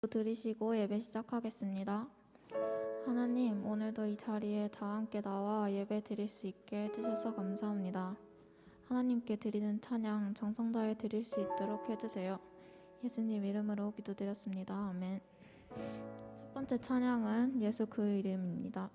들으시고 예배 시작하겠습니다. 하나님, 오늘도 이 자리에 다 함께 나와 예배 드릴 수 있게 해주셔서 감사합니다. 하나님께 드리는 찬양 정성 다해 드릴 수 있도록 해주세요. 예수님 이름으로 기도드렸습니다. 아멘. 첫 번째 찬양은 예수 그 이름입니다.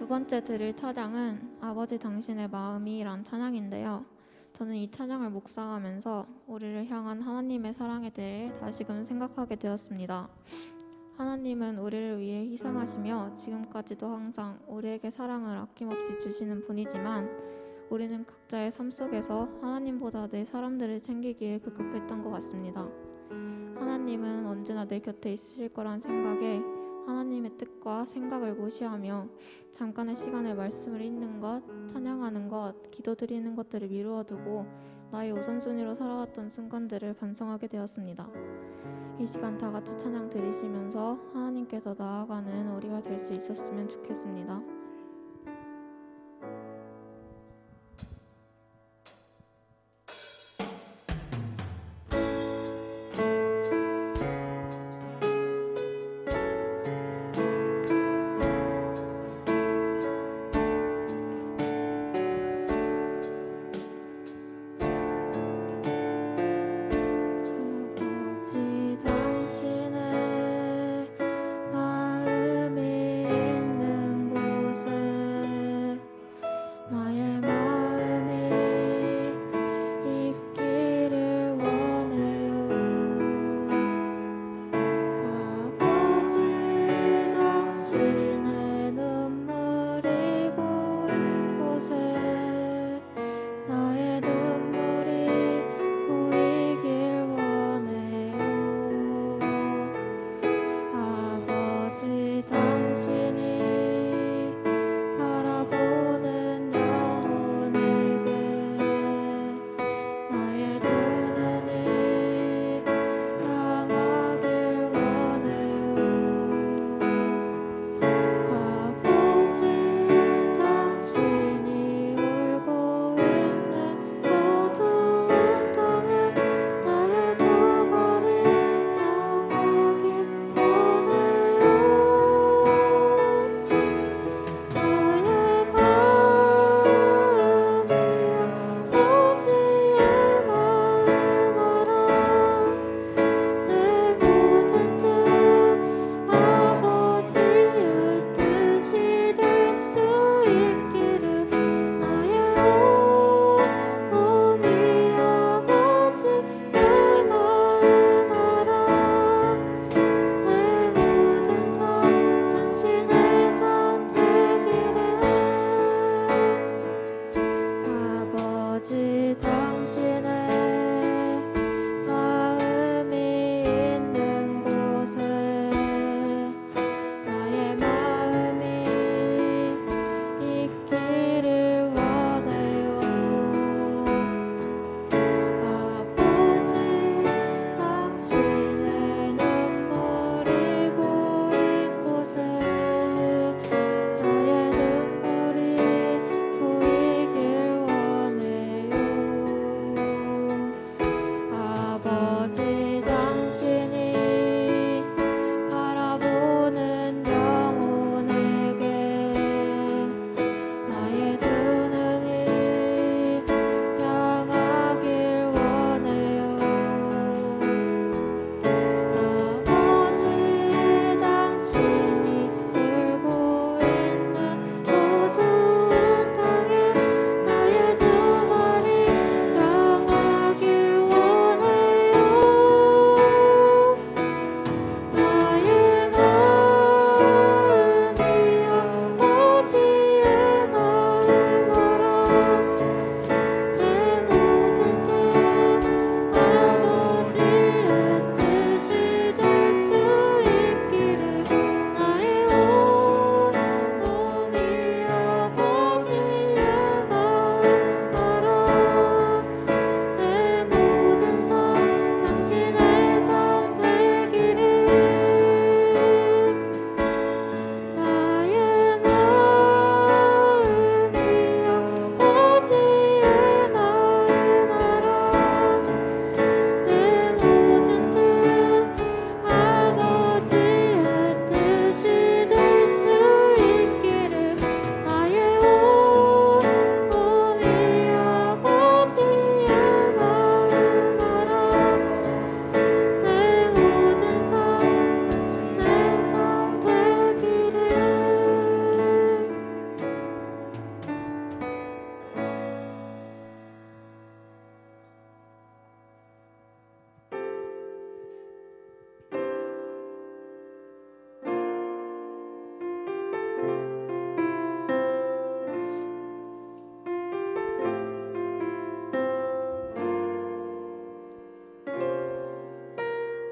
두 번째 드릴 찬양은 아버지 당신의 마음이란 찬양인데요. 저는 이 찬양을 묵상하면서 우리를 향한 하나님의 사랑에 대해 다시금 생각하게 되었습니다. 하나님은 우리를 위해 희생하시며 지금까지도 항상 우리에게 사랑을 아낌없이 주시는 분이지만 우리는 각자의 삶 속에서 하나님보다 내 사람들을 챙기기에 급급했던 것 같습니다. 하나님은 언제나 내 곁에 있으실 거란 생각에 하나님의 뜻과 생각을 무시하며 잠깐의 시간에 말씀을 읽는 것, 찬양하는 것, 기도드리는 것들을 미루어 두고 나의 우선순위로 살아왔던 순간들을 반성하게 되었습니다. 이 시간 다 같이 찬양 드리시면서 하나님께 더 나아가는 우리가 될 수 있었으면 좋겠습니다. 당신의 마음이 있는 곳에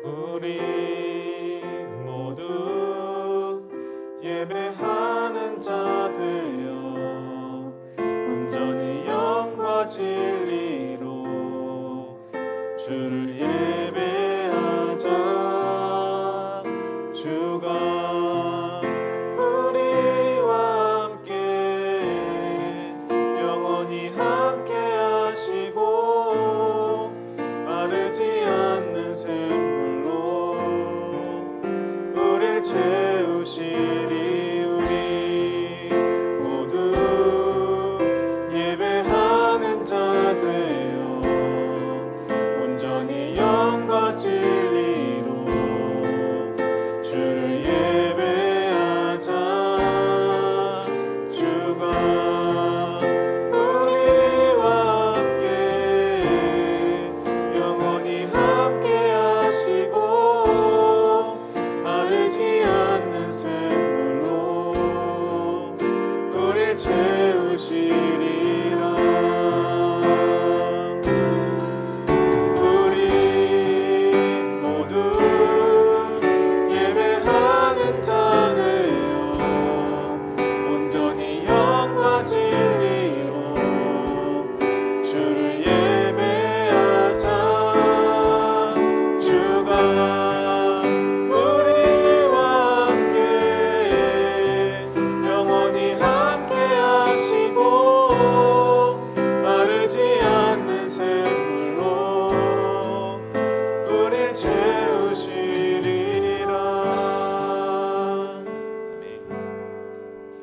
우리 모두 예배하는 자 되어 온전히 영과 진리로 주를 예배하자. 주가 우리와 함께 영원히 함께 하시고 마르지 않는 샘물로 우릴 채우시리. 우리 모두 예배하는 자 되어 온전히 영과 진리로 주를 예배하자. 주가 우리와 함께 영원히 함께 하시고 마르지 않는 샘물로 우릴 채우시리라. 우리 모두 예배하는 자 되어 온전히 영과 진리로 주를 예배하자. 주가 우리와 함께 영원히 함께 하시고 마르지 않는 샘물로 우릴 채우시리라. 아멘.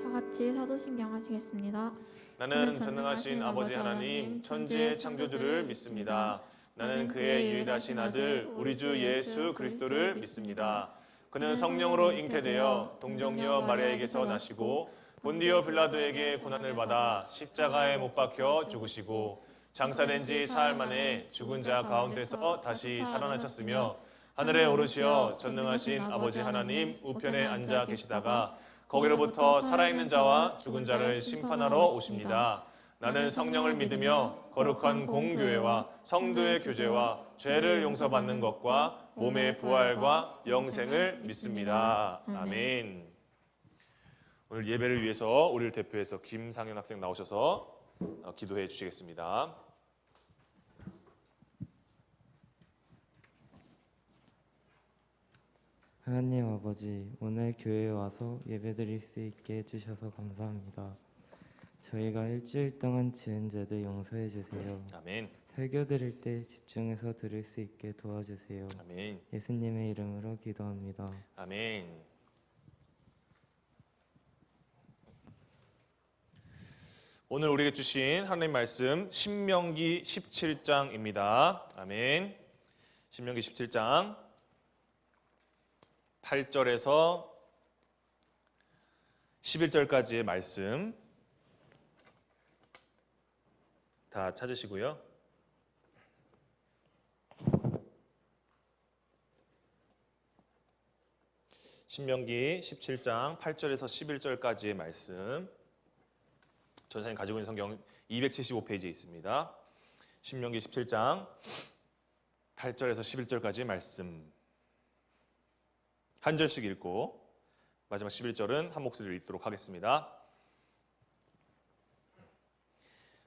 다 같이 사도신경 하시겠습니다. 나는 전능하신 아버지 하나님 천지의 창조주를 믿습니다. 나는 그의 유일하신 아들 우리 주 예수 그리스도를 믿습니다. 그는 성령으로 잉태되어 동정녀 마리아에게서 나시고 본디오 빌라도에게 고난을 받아 십자가에 못 박혀 죽으시고 장사된 지 사흘 만에 죽은 자 가운데서 다시 살아나셨으며 하늘에 오르시어 전능하신 아버지 하나님 우편에 앉아 계시다가 거기로부터 살아있는 자와 죽은 자를 심판하러 오십니다. 나는 성령을 믿으며 거룩한 공교회와 성도의 교제와 죄를 용서받는 것과 몸의 부활과 영생을 믿습니다. 아멘. 오늘 예배를 위해서 우리를 대표해서 김상현 학생 나오셔서 기도해 주시겠습니다. 하나님 아버지, 오늘 교회에 와서 예배드릴 수 있게 해주셔서 감사합니다. 저희가 일주일 동안 지은 죄들 용서해 주세요. 아멘. 설교 드릴 때 집중해서 들을 수 있게 도와주세요. 아멘. 예수님의 이름으로 기도합니다. 아멘. 오늘 우리에게 주신 하나님 말씀 신명기 17장입니다. 아멘. 신명기 17장 8절에서 11절까지의 말씀 다 찾으시고요. 신명기 17장 8절에서 11절까지의 말씀 전사님 가지고 있는 성경 275페이지에 있습니다. 신명기 17장 8절에서 11절까지의 말씀 한 절씩 읽고 마지막 11절은 한 목소리로 읽도록 하겠습니다.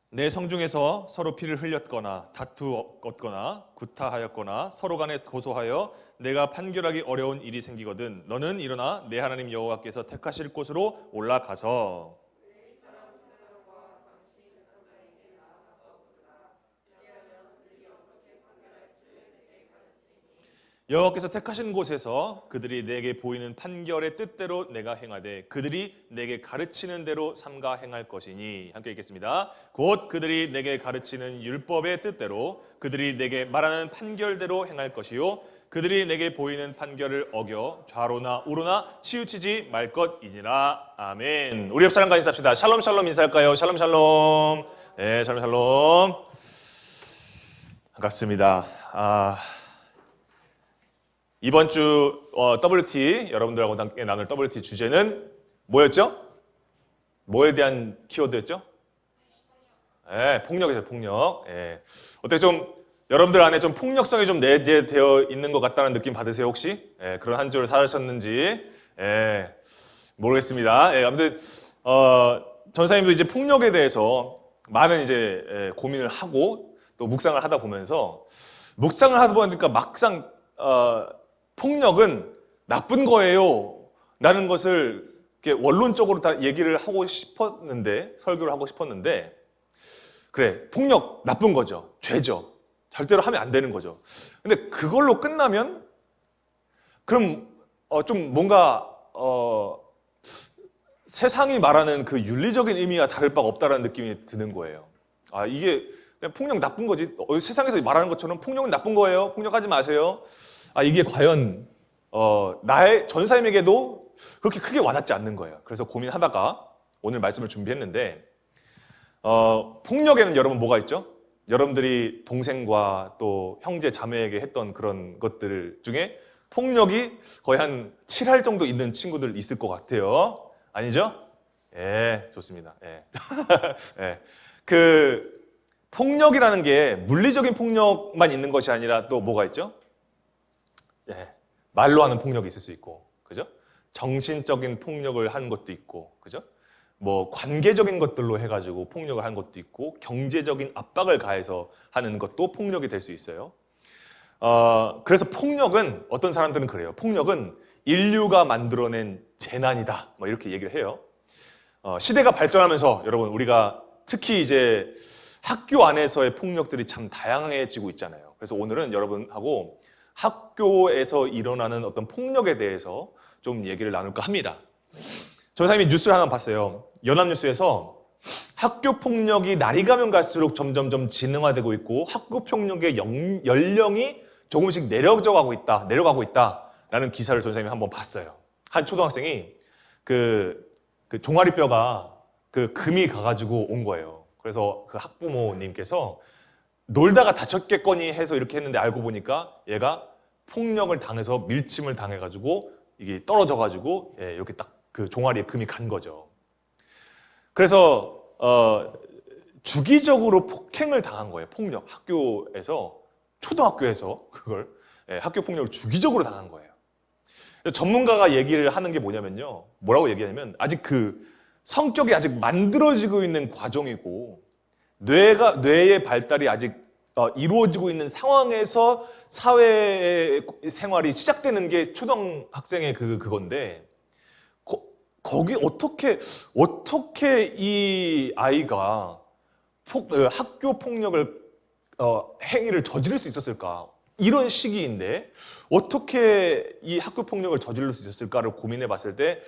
내 성중에서 서로 피를 흘렸거나 다투었거나 구타하였거나 서로 간에 고소하여 내가 판결하기 어려운 일이 생기거든 너는 일어나 내 하나님 여호와께서 택하실 곳으로 올라가서 여호와께서 택하신 곳에서 그들이 내게 보이는 판결의 뜻대로 내가 행하되 그들이 내게 가르치는 대로 삼가 행할 것이니 함께 읽겠습니다. 곧 그들이 내게 가르치는 율법의 뜻대로 그들이 내게 말하는 판결대로 행할 것이요 그들이 내게 보이는 판결을 어겨 좌로나 우로나 치우치지 말 것이니라. 아멘. 우리 옆 사람과 인사합시다. 샬롬 샬롬 인사할까요? 샬롬 샬롬. 네, 샬롬 샬롬. 반갑습니다. 이번 주 WT 여러분들하고 함께 나눌 WT 주제는 뭐였죠? 뭐에 대한 키워드였죠? 예, 폭력이죠, 폭력. 예. 어떻게 좀 여러분들 안에 좀 폭력성이 좀 내재되어 있는 것 같다는 느낌 받으세요, 혹시? 예, 그런 한 주를 살으셨는지. 예, 모르겠습니다. 예, 아무튼 전사님도 이제 폭력에 대해서 많은 이제 고민을 하고 또 묵상을 하다 보면서 묵상을 하다 보니까 막상 폭력은 나쁜 거예요 라는 것을 이렇게 원론적으로 다 얘기를 하고 싶었는데, 설교를 하고 싶었는데, 그래, 폭력 나쁜 거죠, 죄죠, 절대로 하면 안 되는 거죠. 근데 그걸로 끝나면 그럼 좀 뭔가 세상이 말하는 그 윤리적인 의미와 다를 바가 없다라는 느낌이 드는 거예요. 아, 이게 그냥 폭력 나쁜 거지, 세상에서 말하는 것처럼 폭력은 나쁜 거예요, 폭력하지 마세요. 아, 이게 과연 나의 전사님에게도 그렇게 크게 와닿지 않는 거예요. 그래서 고민하다가 오늘 말씀을 준비했는데, 폭력에는 여러분 뭐가 있죠? 여러분들이 동생과 또 형제 자매에게 했던 그런 것들 중에 폭력이 거의 한 7할 정도 있는 친구들 있을 것 같아요. 아니죠? 예, 좋습니다. 예. 예. 그 폭력이라는 게 물리적인 폭력만 있는 것이 아니라 또 뭐가 있죠? 예, 말로 하는 폭력이 있을 수 있고, 그죠? 정신적인 폭력을 하는 것도 있고, 그죠? 뭐 관계적인 것들로 해가지고 폭력을 하는 것도 있고, 경제적인 압박을 가해서 하는 것도 폭력이 될 수 있어요. 그래서 폭력은 어떤 사람들은 그래요. 폭력은 인류가 만들어낸 재난이다, 뭐 이렇게 얘기를 해요. 시대가 발전하면서 여러분 우리가 특히 이제 학교 안에서의 폭력들이 참 다양해지고 있잖아요. 그래서 오늘은 여러분하고 학교에서 일어나는 어떤 폭력에 대해서 좀 얘기를 나눌까 합니다. 전사님이 뉴스를 하나 봤어요. 연합뉴스에서 학교 폭력이 날이 가면 갈수록 점점점 진흥화되고 있고 학교 폭력의 연령이 조금씩 내려가고 있다라는 기사를 전사님이 한번 봤어요. 한 초등학생이 그 종아리뼈가 그 금이 가가지고 온 거예요. 그래서 그 학부모님께서 놀다가 다쳤겠거니 해서 이렇게 했는데 알고 보니까 얘가 폭력을 당해서 밀침을 당해가지고 이게 떨어져가지고 이렇게 딱 그 종아리에 금이 간 거죠. 그래서 주기적으로 폭행을 당한 거예요. 폭력, 학교에서, 초등학교에서 그걸 학교 폭력을 주기적으로 당한 거예요. 전문가가 얘기를 하는 게 뭐냐면요, 뭐라고 얘기하냐면 아직 그 성격이 아직 만들어지고 있는 과정이고 뇌의 발달이 아직 이루어지고 있는 상황에서 사회 생활이 시작되는 게 초등학생의 그건데, 거기 어떻게 이 아이가 학교 폭력을 행위를 저지를 수 있었을까? 이런 시기인데 어떻게 이 학교 폭력을 저지를 수 있었을까를 고민해 봤을 때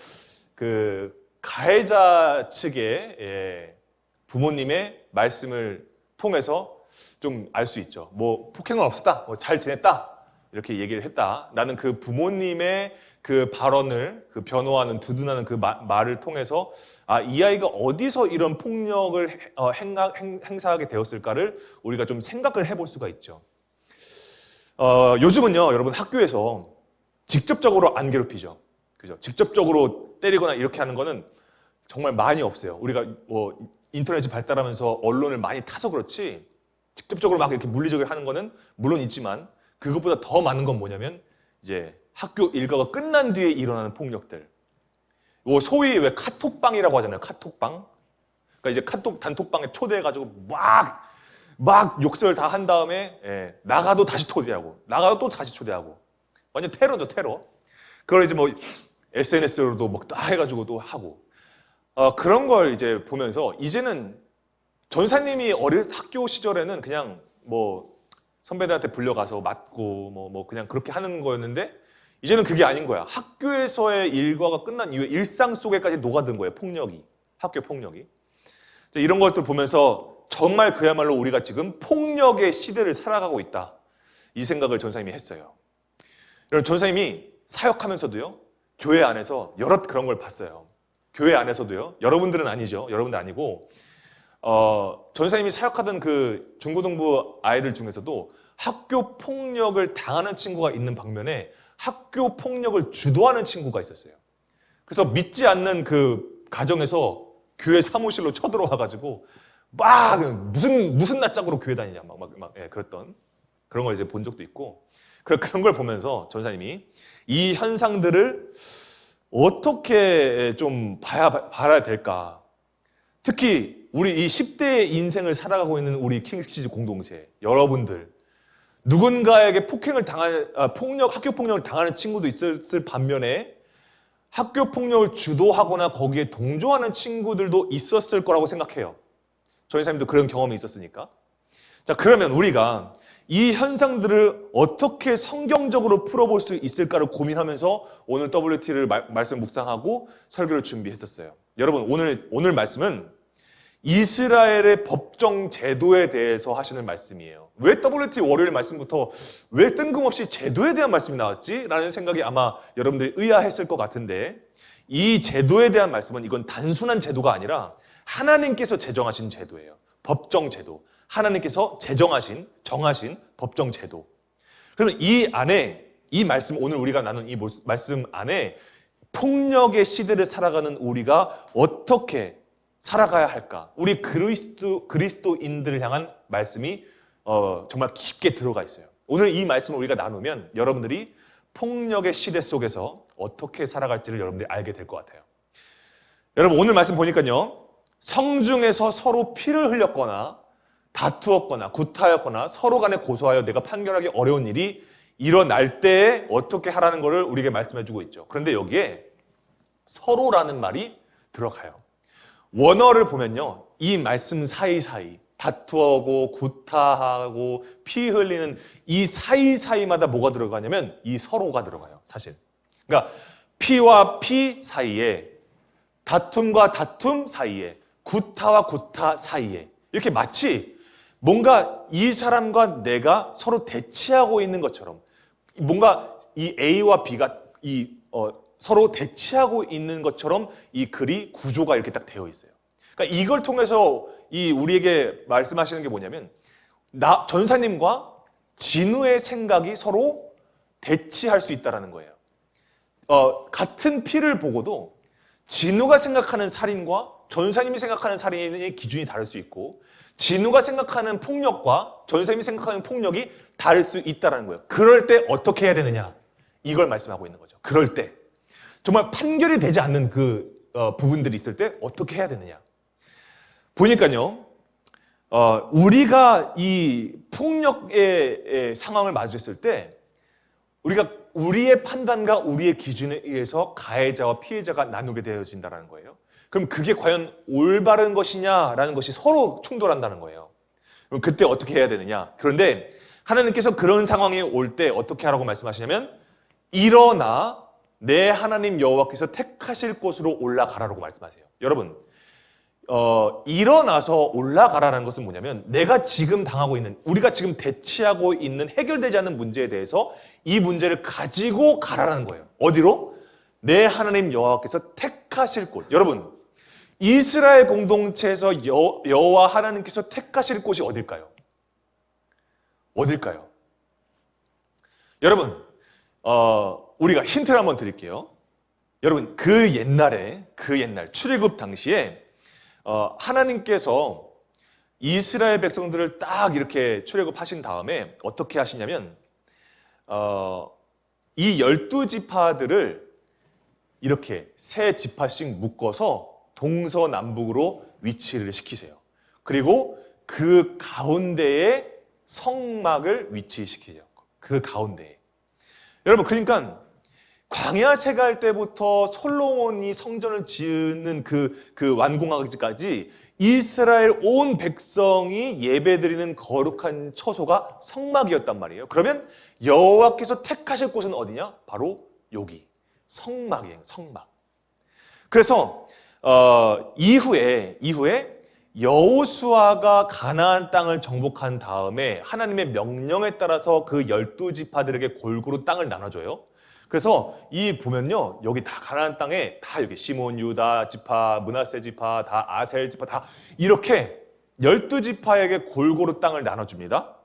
그 가해자 측의 부모님의 말씀을 통해서 좀 알 수 있죠. 뭐 폭행은 없었다, 뭐 잘 지냈다 이렇게 얘기를 했다. 나는 그 부모님의 그 발언을, 그 변호하는, 두둔하는 그 말을 통해서 아, 이 아이가 어디서 이런 폭력을 행사하게 되었을까를 우리가 좀 생각을 해볼 수가 있죠. 요즘은요, 여러분 학교에서 직접적으로 안 괴롭히죠. 그죠? 직접적으로 때리거나 이렇게 하는 거는 정말 많이 없어요. 우리가 뭐 인터넷이 발달하면서 언론을 많이 타서 그렇지 직접적으로 막 이렇게 물리적으로 하는 거는 물론 있지만 그것보다 더 많은 건 뭐냐면 이제 학교 일과가 끝난 뒤에 일어나는 폭력들. 뭐 소위 왜 카톡방이라고 하잖아요. 카톡방. 그러니까 이제 단톡방에 초대해가지고 막 욕설 다 한 다음에 나가도 다시 초대하고 나가도 또 다시 초대하고 완전 테러죠, 테러. 그걸 이제 뭐 SNS로도 막 다 해가지고 또 하고 그런 걸 이제 보면서 이제는 전사님이 학교 시절에는 그냥 뭐 선배들한테 불려가서 맞고 뭐 그냥 그렇게 하는 거였는데 이제는 그게 아닌 거야. 학교에서의 일과가 끝난 이후에 일상 속에까지 녹아든 거예요. 폭력이. 학교 폭력이. 이런 것들 보면서 정말 그야말로 우리가 지금 폭력의 시대를 살아가고 있다. 이 생각을 전사님이 했어요. 여러분 전사님이 사역하면서도요. 교회 안에서 여러 그런 걸 봤어요. 교회 안에서도요. 여러분들은 아니죠. 여러분들 아니고 전사님이 사역하던 그 중고등부 아이들 중에서도 학교 폭력을 당하는 친구가 있는 반면에 학교 폭력을 주도하는 친구가 있었어요. 그래서 믿지 않는 그 가정에서 교회 사무실로 쳐들어와가지고 막 무슨 낯짝으로 교회 다니냐 그랬던 그런 걸 이제 본 적도 있고, 그런 걸 보면서 전사님이 이 현상들을 어떻게 좀 봐야 될까. 특히 우리 이 10대의 인생을 살아가고 있는 우리 킹스키즈 공동체 여러분들, 누군가에게 학교 폭력을 당하는 친구도 있었을 반면에 학교 폭력을 주도하거나 거기에 동조하는 친구들도 있었을 거라고 생각해요. 전사님도 그런 경험이 있었으니까. 자, 그러면 우리가 이 현상들을 어떻게 성경적으로 풀어볼 수 있을까를 고민하면서 오늘 WT를 말씀 묵상하고 설교를 준비했었어요. 여러분, 오늘 말씀은 이스라엘의 법정 제도에 대해서 하시는 말씀이에요. 왜 WT 월요일 말씀부터 왜 뜬금없이 제도에 대한 말씀이 나왔지? 라는 생각이 아마 여러분들이 의아했을 것 같은데, 이 제도에 대한 말씀은 이건 단순한 제도가 아니라 하나님께서 제정하신 제도예요. 법정 제도. 하나님께서 정하신 법정 제도. 그러면 이 안에, 이 말씀, 오늘 우리가 나눈 이 말씀 안에 폭력의 시대를 살아가는 우리가 어떻게 살아가야 할까? 우리 그리스도인들을 향한 말씀이 정말 깊게 들어가 있어요. 오늘 이 말씀을 우리가 나누면 여러분들이 폭력의 시대 속에서 어떻게 살아갈지를 여러분들이 알게 될 것 같아요. 여러분, 오늘 말씀 보니까요, 성중에서 서로 피를 흘렸거나 다투었거나 구타였거나 서로 간에 고소하여 내가 판결하기 어려운 일이 일어날 때에 어떻게 하라는 것을 우리에게 말씀해주고 있죠. 그런데 여기에 서로라는 말이 들어가요. 원어를 보면요, 이 말씀 사이사이 다투하고 구타하고 피 흘리는 이 사이사이마다 뭐가 들어가냐면 이 서로가 들어가요, 사실. 그러니까 피와 피 사이에, 다툼과 다툼 사이에, 구타와 구타 사이에, 이렇게 마치 뭔가 이 사람과 내가 서로 대치하고 있는 것처럼, 뭔가 이 A와 B가 서로 대치하고 있는 것처럼 이 글이 구조가 이렇게 딱 되어 있어요. 그러니까 이걸 통해서 우리에게 말씀하시는 게 뭐냐면, 전사님과 진우의 생각이 서로 대치할 수 있다는 거예요. 같은 피를 보고도 진우가 생각하는 살인과 전사님이 생각하는 살인의 기준이 다를 수 있고, 진우가 생각하는 폭력과 전사님이 생각하는 폭력이 다를 수 있다는 거예요. 그럴 때 어떻게 해야 되느냐, 이걸 말씀하고 있는 거죠. 그럴 때 정말 판결이 되지 않는 그 부분들이 있을 때 어떻게 해야 되느냐. 보니까요, 우리가 이 폭력의 상황을 마주했을 때 우리가 우리의 판단과 우리의 기준에 의해서 가해자와 피해자가 나누게 되어진다는 거예요. 그럼 그게 과연 올바른 것이냐라는 것이 서로 충돌한다는 거예요. 그럼 그때 어떻게 해야 되느냐. 그런데 하나님께서 그런 상황이 올 때 어떻게 하라고 말씀하시냐면, 일어나 내 하나님 여호와께서 택하실 곳으로 올라가라고 말씀하세요. 여러분, 일어나서 올라가라는 것은 뭐냐면, 내가 지금 당하고 있는, 우리가 지금 대치하고 있는 해결되지 않는 문제에 대해서 이 문제를 가지고 가라는 거예요. 어디로? 내 하나님 여호와께서 택하실 곳. 여러분, 이스라엘 공동체에서 여호와 하나님께서 택하실 곳이 어딜까요? 어딜까요? 여러분, 우리가 힌트를 한번 드릴게요. 여러분, 그 옛날 출애굽 당시에 하나님께서 이스라엘 백성들을 딱 이렇게 출애굽하신 다음에 어떻게 하시냐면, 이 12지파들을 이렇게 세 지파씩 묶어서 동서남북으로 위치를 시키세요. 그리고 그 가운데에 성막을 위치시키죠. 그 가운데에. 여러분, 그러니까 광야 세갈 때부터 솔로몬이 성전을 지으는 그 완공하기까지 이스라엘 온 백성이 예배드리는 거룩한 처소가 성막이었단 말이에요. 그러면 여호와께서 택하실 곳은 어디냐? 바로 여기 성막이에요. 성막. 그래서 이후에 여호수아가 가나안 땅을 정복한 다음에 하나님의 명령에 따라서 그 12지파들에게 골고루 땅을 나눠줘요. 그래서 이 보면요, 여기 다 가나안 땅에 다 이렇게 시몬, 유다 지파, 므낫세 지파, 다 아셀 지파, 다 이렇게 12지파에게 골고루 땅을 나눠줍니다.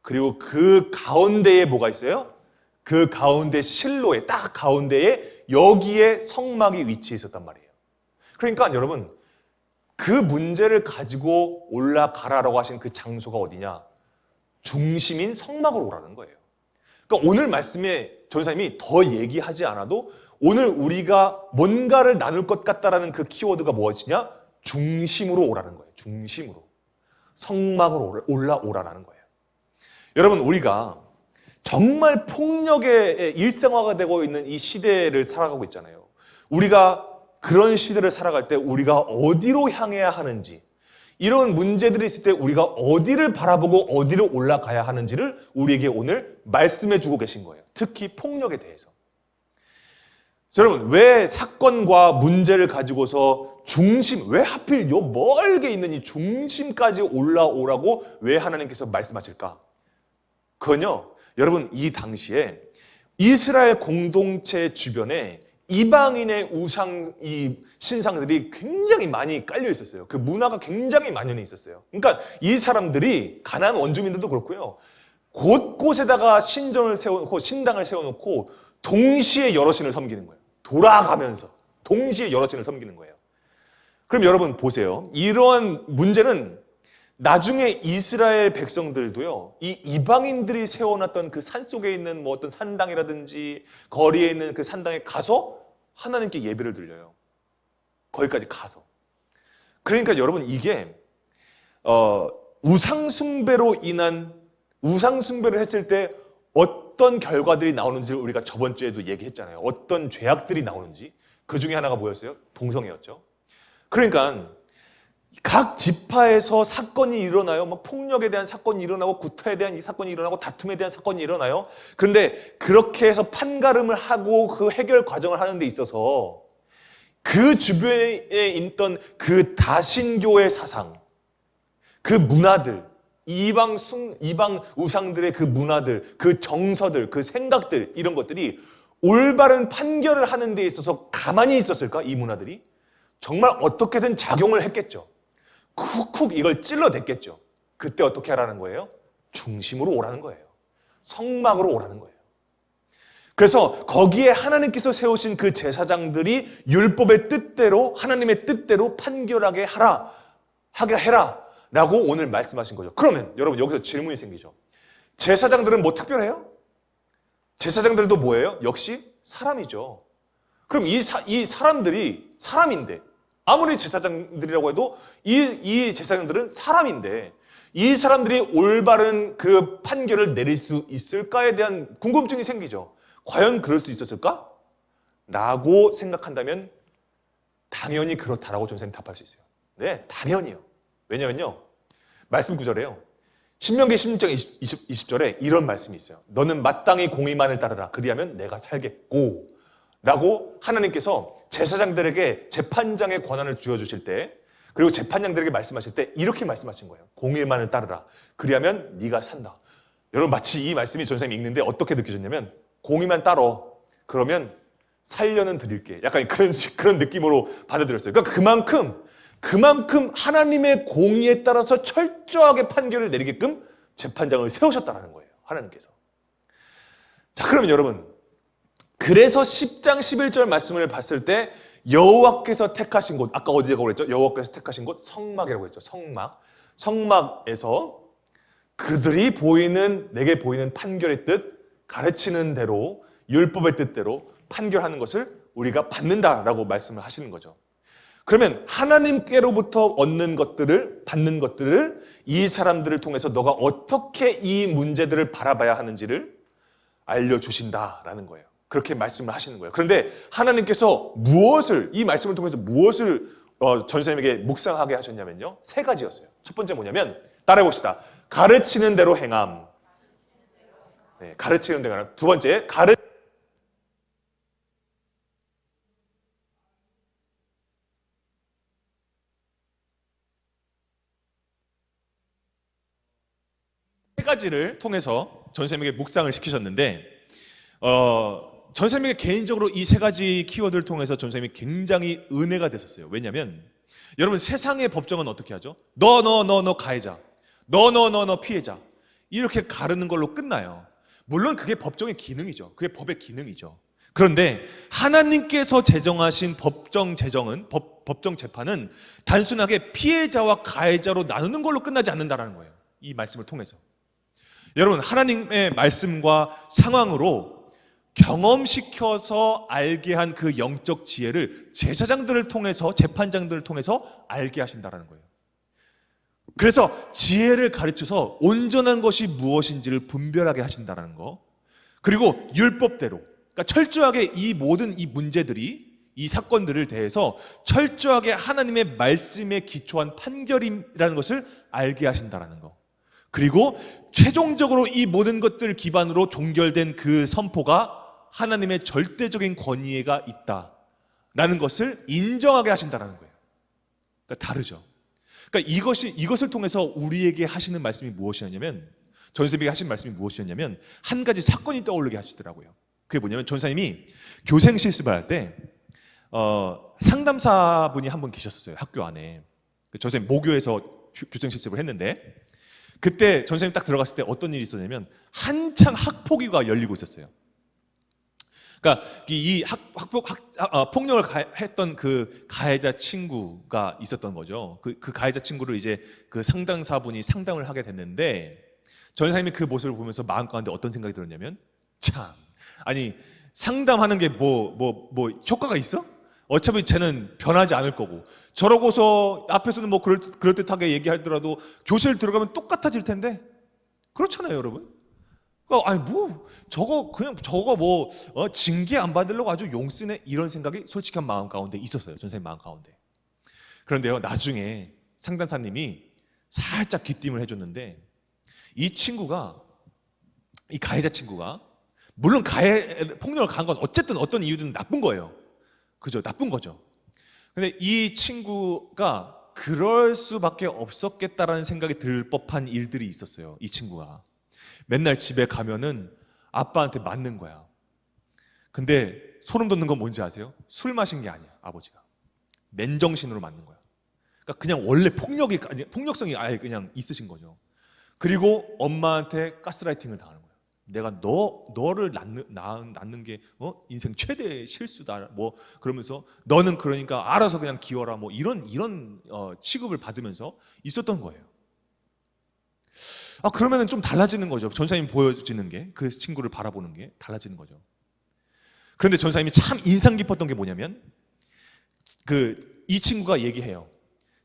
그리고 그 가운데에 뭐가 있어요? 그 가운데 실로에, 딱 가운데에 여기에 성막이 위치해 있었단 말이에요. 그러니까 여러분, 그 문제를 가지고 올라가라라고 하신 그 장소가 어디냐? 중심인 성막으로 오라는 거예요. 그러니까 오늘 말씀에 전사님이 더 얘기하지 않아도 오늘 우리가 뭔가를 나눌 것 같다라는 그 키워드가 무엇이냐? 중심으로 오라는 거예요. 중심으로. 성막으로 올라오라는 거예요. 여러분, 우리가 정말 폭력의 일상화가 되고 있는 이 시대를 살아가고 있잖아요. 우리가 그런 시대를 살아갈 때 우리가 어디로 향해야 하는지, 이런 문제들이 있을 때 우리가 어디를 바라보고 어디로 올라가야 하는지를 우리에게 오늘 말씀해 주고 계신 거예요. 특히 폭력에 대해서. 여러분, 왜 사건과 문제를 가지고서 왜 하필 요 멀게 있는 이 중심까지 올라오라고 왜 하나님께서 말씀하실까? 그건요, 여러분, 이 당시에 이스라엘 공동체 주변에 이방인의 이 신상들이 굉장히 많이 깔려 있었어요. 그 문화가 굉장히 만연해 있었어요. 그러니까 이 사람들이 가나안 원주민들도 그렇고요, 곳곳에다가 신전을 세워놓고 신당을 세워놓고 동시에 여러 신을 섬기는 거예요. 돌아가면서 동시에 여러 신을 섬기는 거예요. 그럼 여러분 보세요. 이러한 문제는 나중에 이스라엘 백성들도요, 이 이방인들이 세워놨던 그 산속에 있는 뭐 어떤 산당이라든지 거리에 있는 그 산당에 가서 하나님께 예배를 드려요. 거기까지 가서. 그러니까 여러분, 이게 우상숭배로 인한, 우상숭배를 했을 때 어떤 결과들이 나오는지를 우리가 저번 주에도 얘기했잖아요. 어떤 죄악들이 나오는지. 그 중에 하나가 뭐였어요? 동성애였죠. 그러니까 각 지파에서 사건이 일어나요. 막 폭력에 대한 사건이 일어나고, 구타에 대한 사건이 일어나고, 다툼에 대한 사건이 일어나요. 그런데 그렇게 해서 판가름을 하고 그 해결 과정을 하는 데 있어서 그 주변에 있던 그 다신교의 사상, 그 문화들, 이방 우상들의 그 문화들, 그 정서들, 그 생각들, 이런 것들이 올바른 판결을 하는 데 있어서 가만히 있었을까? 이 문화들이 정말 어떻게든 작용을 했겠죠. 쿡쿡 이걸 찔러댔겠죠. 그때 어떻게 하라는 거예요? 중심으로 오라는 거예요. 성막으로 오라는 거예요. 그래서 거기에 하나님께서 세우신 그 제사장들이 율법의 뜻대로, 하나님의 뜻대로 판결하게 하게 해라 라고 오늘 말씀하신 거죠. 그러면 여러분, 여기서 질문이 생기죠. 제사장들은 뭐 특별해요? 제사장들도 뭐예요? 역시 사람이죠. 그럼 이 사람들이 사람인데, 아무리 제사장들이라고 해도 이 제사장들은 사람인데, 이 사람들이 올바른 그 판결을 내릴 수 있을까에 대한 궁금증이 생기죠. 과연 그럴 수 있었을까? 라고 생각한다면 당연히 그렇다라고 전생님 답할 수 있어요. 네, 당연히요. 왜냐면요, 말씀 구절에요, 신명기 16장 20절에 이런 말씀이 있어요. 너는 마땅히 공의만을 따르라. 그리하면 내가 살겠고 라고 하나님께서 제사장들에게 재판장의 권한을 쥐어주실 때, 그리고 재판장들에게 말씀하실 때 이렇게 말씀하신 거예요. 공의만을 따르라. 그리하면 네가 산다. 여러분, 마치 이 말씀이 전생님이 읽는데 어떻게 느껴졌냐면, 공의만 따라. 그러면 살려는 드릴게. 약간 그런 느낌으로 받아들였어요. 그러니까 그만큼 하나님의 공의에 따라서 철저하게 판결을 내리게끔 재판장을 세우셨다는 거예요. 하나님께서. 자, 그러면 여러분, 그래서 10장 11절 말씀을 봤을 때 여호와께서 택하신 곳, 아까 어디라고 그랬죠? 여호와께서 택하신 곳, 성막이라고 했죠. 성막에서 그들이 내게 보이는 판결의 뜻, 가르치는 대로, 율법의 뜻대로 판결하는 것을 우리가 받는다라고 말씀을 하시는 거죠. 그러면 하나님께로부터 받는 것들을 이 사람들을 통해서 너가 어떻게 이 문제들을 바라봐야 하는지를 알려주신다라는 거예요. 그렇게 말씀을 하시는 거예요. 그런데 하나님께서 이 말씀을 통해서 무엇을 전사님에게 묵상하게 하셨냐면요, 3가지였어요. 첫 번째 뭐냐면, 따라해봅시다. 가르치는 대로 행함. 네, 가르치는 대로 행함. 두 번째, 세 가지를 통해서 전사님에게 묵상을 시키셨는데, 전사님에게 개인적으로 이 3가지 키워드를 통해서 전사님이 굉장히 은혜가 됐었어요. 왜냐하면 여러분, 세상의 법정은 어떻게 하죠? 너 가해자, 너 피해자, 이렇게 가르는 걸로 끝나요. 물론 그게 법정의 기능이죠. 그게 법의 기능이죠. 그런데 하나님께서 제정하신 법정 재판은 단순하게 피해자와 가해자로 나누는 걸로 끝나지 않는다는 거예요. 이 말씀을 통해서. 여러분, 하나님의 말씀과 상황으로 경험시켜서 알게 한 그 영적 지혜를 제사장들을 통해서, 재판장들을 통해서 알게 하신다는 거예요. 그래서 지혜를 가르쳐서 온전한 것이 무엇인지를 분별하게 하신다는 거. 그리고 율법대로, 그러니까 철저하게 이 모든 이 문제들이, 이 사건들을 대해서 철저하게 하나님의 말씀에 기초한 판결이라는 것을 알게 하신다는 거. 그리고 최종적으로 이 모든 것들 기반으로 종결된 그 선포가 하나님의 절대적인 권위가 있다라는 것을 인정하게 하신다는 거예요. 그러니까 다르죠. 그러니까 이것을 통해서 우리에게 하시는 말씀이 무엇이었냐면, 전사님에게 하신 말씀이 무엇이었냐면 한 가지 사건이 떠오르게 하시더라고요. 그게 뭐냐면, 전사님이 교생 실습을 할 때 상담사분이 한 분 계셨어요. 학교 안에. 전사님 모교에서 교생 실습을 했는데, 그때 전사님 딱 들어갔을 때 어떤 일이 있었냐면 한창 학폭위가 열리고 있었어요. 그러니까 이 폭력을 했던 그 가해자 친구가 있었던 거죠. 그 가해자 친구를 이제 그 상담사분이 상담을 하게 됐는데, 전사님이 그 모습을 보면서 마음 가운데 어떤 생각이 들었냐면, 참, 아니 상담하는 게 뭐 효과가 있어? 어차피 쟤는 변하지 않을 거고, 저러고서 앞에서는 뭐 그럴듯하게 얘기하더라도 교실 들어가면 똑같아질 텐데, 그렇잖아요, 여러분. 아니 뭐 저거 징계 안 받으려고 아주 용 쓰네, 이런 생각이 솔직한 마음 가운데 있었어요, 전사님 마음 가운데. 그런데요, 나중에 상담사님이 살짝 귀띔을 해줬는데, 이 가해자 친구가 물론 폭력을 가한 건 어쨌든 어떤 이유든 나쁜 거예요. 그죠? 나쁜 거죠. 근데 이 친구가 그럴 수밖에 없었겠다라는 생각이 들 법한 일들이 있었어요. 이 친구가 맨날 집에 가면은 아빠한테 맞는 거야. 근데 소름 돋는 건 뭔지 아세요? 술 마신 게 아니야, 아버지가. 맨정신으로 맞는 거야. 그러니까 그냥 원래 폭력성이 아예 그냥 있으신 거죠. 그리고 엄마한테 가스라이팅을 당하는 거야. 내가 너를 낳는 게 인생 최대의 실수다, 뭐 그러면서 너는 그러니까 알아서 그냥 기어라, 뭐 이런 취급을 받으면서 있었던 거예요. 그러면은 좀 달라지는 거죠. 전사님이 보여지는 게, 그 친구를 바라보는 게 달라지는 거죠. 그런데 전사님이 참 인상 깊었던 게 뭐냐면, 이 친구가 얘기해요.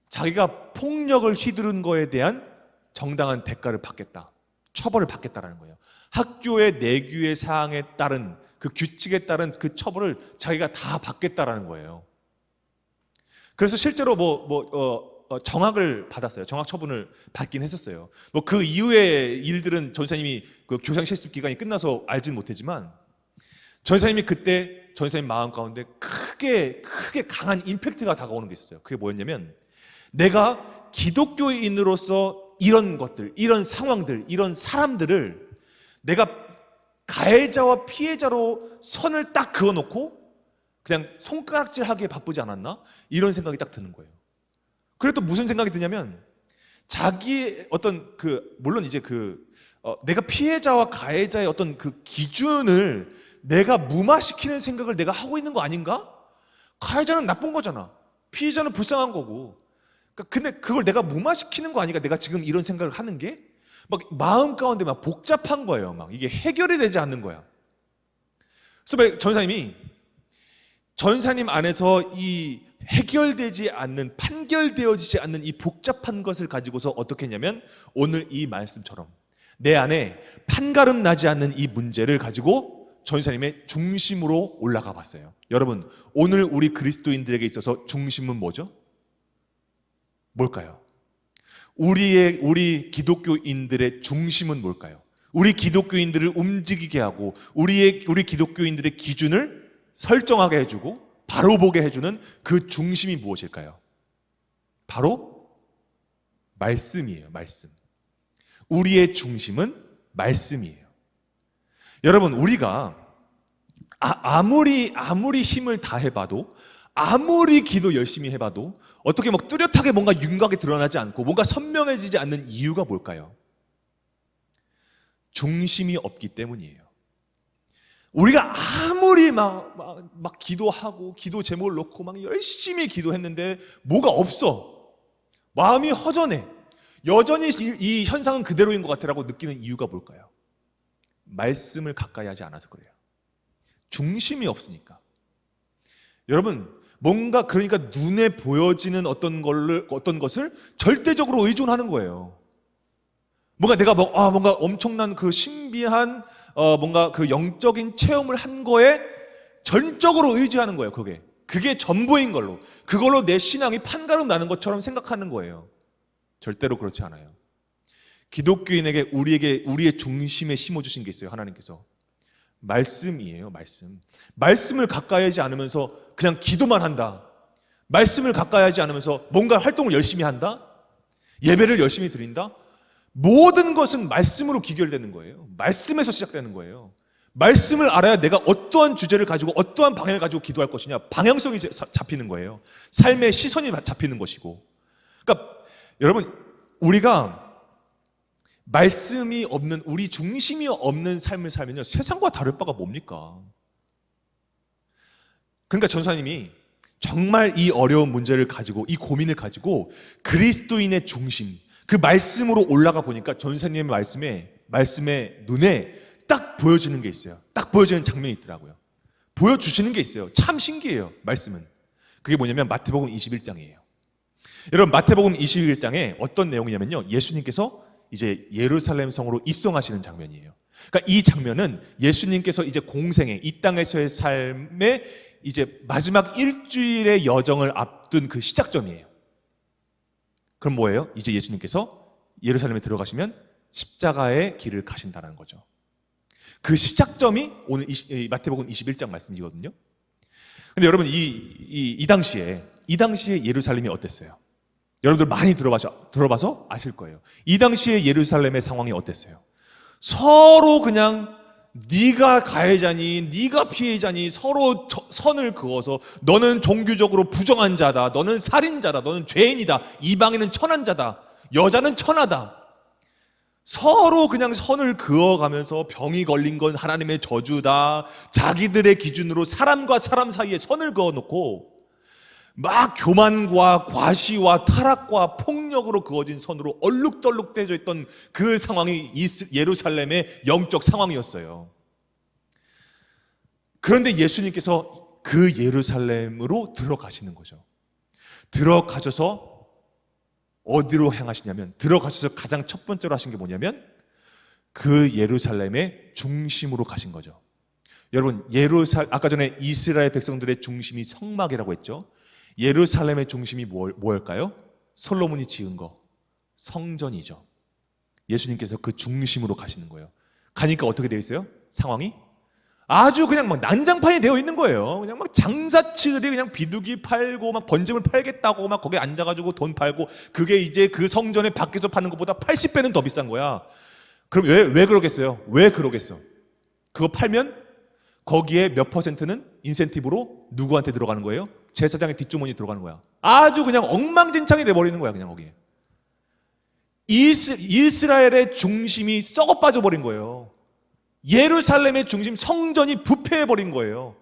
자기가 폭력을 휘두른 거에 대한 정당한 대가를 받겠다, 처벌을 받겠다라는 거예요. 학교의 내규의 사항에 따른, 그 규칙에 따른 그 처벌을 자기가 다 받겠다라는 거예요. 그래서 실제로 정학을 받았어요. 정학 처분을 받긴 했었어요. 그 이후의 일들은 전사님이 그 교장 실습 기간이 끝나서 알지는 못했지만, 전사님이 그때 전사님 마음 가운데 크게 강한 임팩트가 다가오는 게 있었어요. 그게 뭐였냐면, 내가 기독교인으로서 이런 것들, 이런 상황들, 이런 사람들을 내가 가해자와 피해자로 선을 딱 그어놓고 그냥 손가락질하기에 바쁘지 않았나? 이런 생각이 딱 드는 거예요. 그래 또 무슨 생각이 드냐면, 자기의 어떤 물론 이제 내가 피해자와 가해자의 어떤 그 기준을 내가 무마시키는 생각을 내가 하고 있는 거 아닌가? 가해자는 나쁜 거잖아. 피해자는 불쌍한 거고. 근데 그걸 내가 무마시키는 거 아닌가? 내가 지금 이런 생각을 하는 게 마음 가운데 복잡한 거예요. 이게 해결이 되지 않는 거야. 그래서 전사님 안에서 이 해결되지 않는, 판결되어지지 않는 이 복잡한 것을 가지고서 어떻게 했냐면, 오늘 이 말씀처럼 내 안에 판가름 나지 않는 이 문제를 가지고 전사님의 중심으로 올라가 봤어요. 여러분, 오늘 우리 그리스도인들에게 있어서 중심은 뭐죠? 뭘까요? 우리 기독교인들의 중심은 뭘까요? 우리 기독교인들을 움직이게 하고 우리 기독교인들의 기준을 설정하게 해주고 바로 보게 해주는 그 중심이 무엇일까요? 바로 말씀이에요. 말씀. 우리의 중심은 말씀이에요. 여러분, 우리가 아무리 힘을 다해봐도, 아무리 기도 열심히 해봐도 어떻게 뚜렷하게 뭔가 윤곽이 드러나지 않고 뭔가 선명해지지 않는 이유가 뭘까요? 중심이 없기 때문이에요. 우리가 아무리 막 기도하고 기도 제목을 놓고 막 열심히 기도했는데 뭐가 없어. 마음이 허전해. 여전히 이 현상은 그대로인 것 같아라고 느끼는 이유가 뭘까요? 말씀을 가까이 하지 않아서 그래요. 중심이 없으니까. 여러분, 뭔가 그러니까 눈에 보여지는 어떤 것을 절대적으로 의존하는 거예요. 뭔가 내가 뭔가 엄청난 그 신비한 뭔가 그 영적인 체험을 한 거에 전적으로 의지하는 거예요. 그게 전부인 걸로, 그걸로 내 신앙이 판가름 나는 것처럼 생각하는 거예요. 절대로 그렇지 않아요. 기독교인에게 우리의 중심에 심어주신 게 있어요. 하나님께서 말씀이에요. 말씀을 가까이 하지 않으면서 그냥 기도만 한다, 말씀을 가까이 하지 않으면서 뭔가 활동을 열심히 한다, 예배를 열심히 드린다, 모든 것은 말씀으로 기결되는 거예요. 말씀에서 시작되는 거예요. 말씀을 알아야 내가 어떠한 주제를 가지고 어떠한 방향을 가지고 기도할 것이냐, 방향성이 잡히는 거예요. 삶의 시선이 잡히는 것이고. 그러니까 여러분, 우리가 말씀이 없는, 우리 중심이 없는 삶을 살면요, 세상과 다를 바가 뭡니까? 그러니까 전사님이 정말 이 어려운 문제를 가지고, 이 고민을 가지고 그리스도인의 중심, 그 말씀으로 올라가 보니까 전사님의 말씀에 눈에 딱 보여지는 게 있어요. 딱 보여지는 장면이 있더라고요. 보여주시는 게 있어요. 참 신기해요. 말씀은. 그게 뭐냐면 마태복음 21장이에요. 여러분, 마태복음 21장에 어떤 내용이냐면요, 예수님께서 이제 예루살렘 성으로 입성하시는 장면이에요. 그러니까 이 장면은 예수님께서 이제 공생애, 이 땅에서의 삶의 이제 마지막 일주일의 여정을 앞둔 그 시작점이에요. 그럼 뭐예요? 이제 예수님께서 예루살렘에 들어가시면 십자가의 길을 가신다는 거죠. 그 시작점이 오늘 마태복음 21장 말씀이거든요. 근데 여러분, 이 당시에 예루살렘이 어땠어요? 여러분들 많이 들어봐서 아실 거예요. 이 당시에 예루살렘의 상황이 어땠어요? 서로 그냥 네가 가해자니 네가 피해자니 서로 선을 그어서, 너는 종교적으로 부정한 자다, 너는 살인자다, 너는 죄인이다, 이방인은 천한 자다, 여자는 천하다, 서로 그냥 선을 그어가면서 병이 걸린 건 하나님의 저주다, 자기들의 기준으로 사람과 사람 사이에 선을 그어놓고 막 교만과 과시와 타락과 폭력으로 그어진 선으로 얼룩덜룩대져 있던 그 상황이 예루살렘의 영적 상황이었어요. 그런데 예수님께서 그 예루살렘으로 들어가시는 거죠. 들어가셔서 어디로 향하시냐면, 들어가셔서 가장 첫 번째로 하신 게 뭐냐면 그 예루살렘의 중심으로 가신 거죠. 여러분, 아까 전에 이스라엘 백성들의 중심이 성막이라고 했죠. 예루살렘의 중심이 뭐일까요? 솔로몬이 지은 거, 성전이죠. 예수님께서 그 중심으로 가시는 거예요. 가니까 어떻게 되어 있어요? 상황이 아주 그냥 막 난장판이 되어 있는 거예요. 그냥 막 장사치들이 그냥 비둘기 팔고 막 번제물 팔겠다고 막 거기에 앉아가지고 돈 팔고, 그게 이제 그 성전에 밖에서 파는 것보다 80배는 더 비싼 거야. 그럼 왜 그러겠어요? 왜 그러겠어? 그거 팔면 거기에 몇 퍼센트는 인센티브로 누구한테 들어가는 거예요? 제사장의 뒷주머니에 들어가는 거야. 아주 그냥 엉망진창이 돼버리는 거야. 그냥 거기에 이스라엘의 중심이 썩어 빠져버린 거예요. 예루살렘의 중심, 성전이 부패해버린 거예요.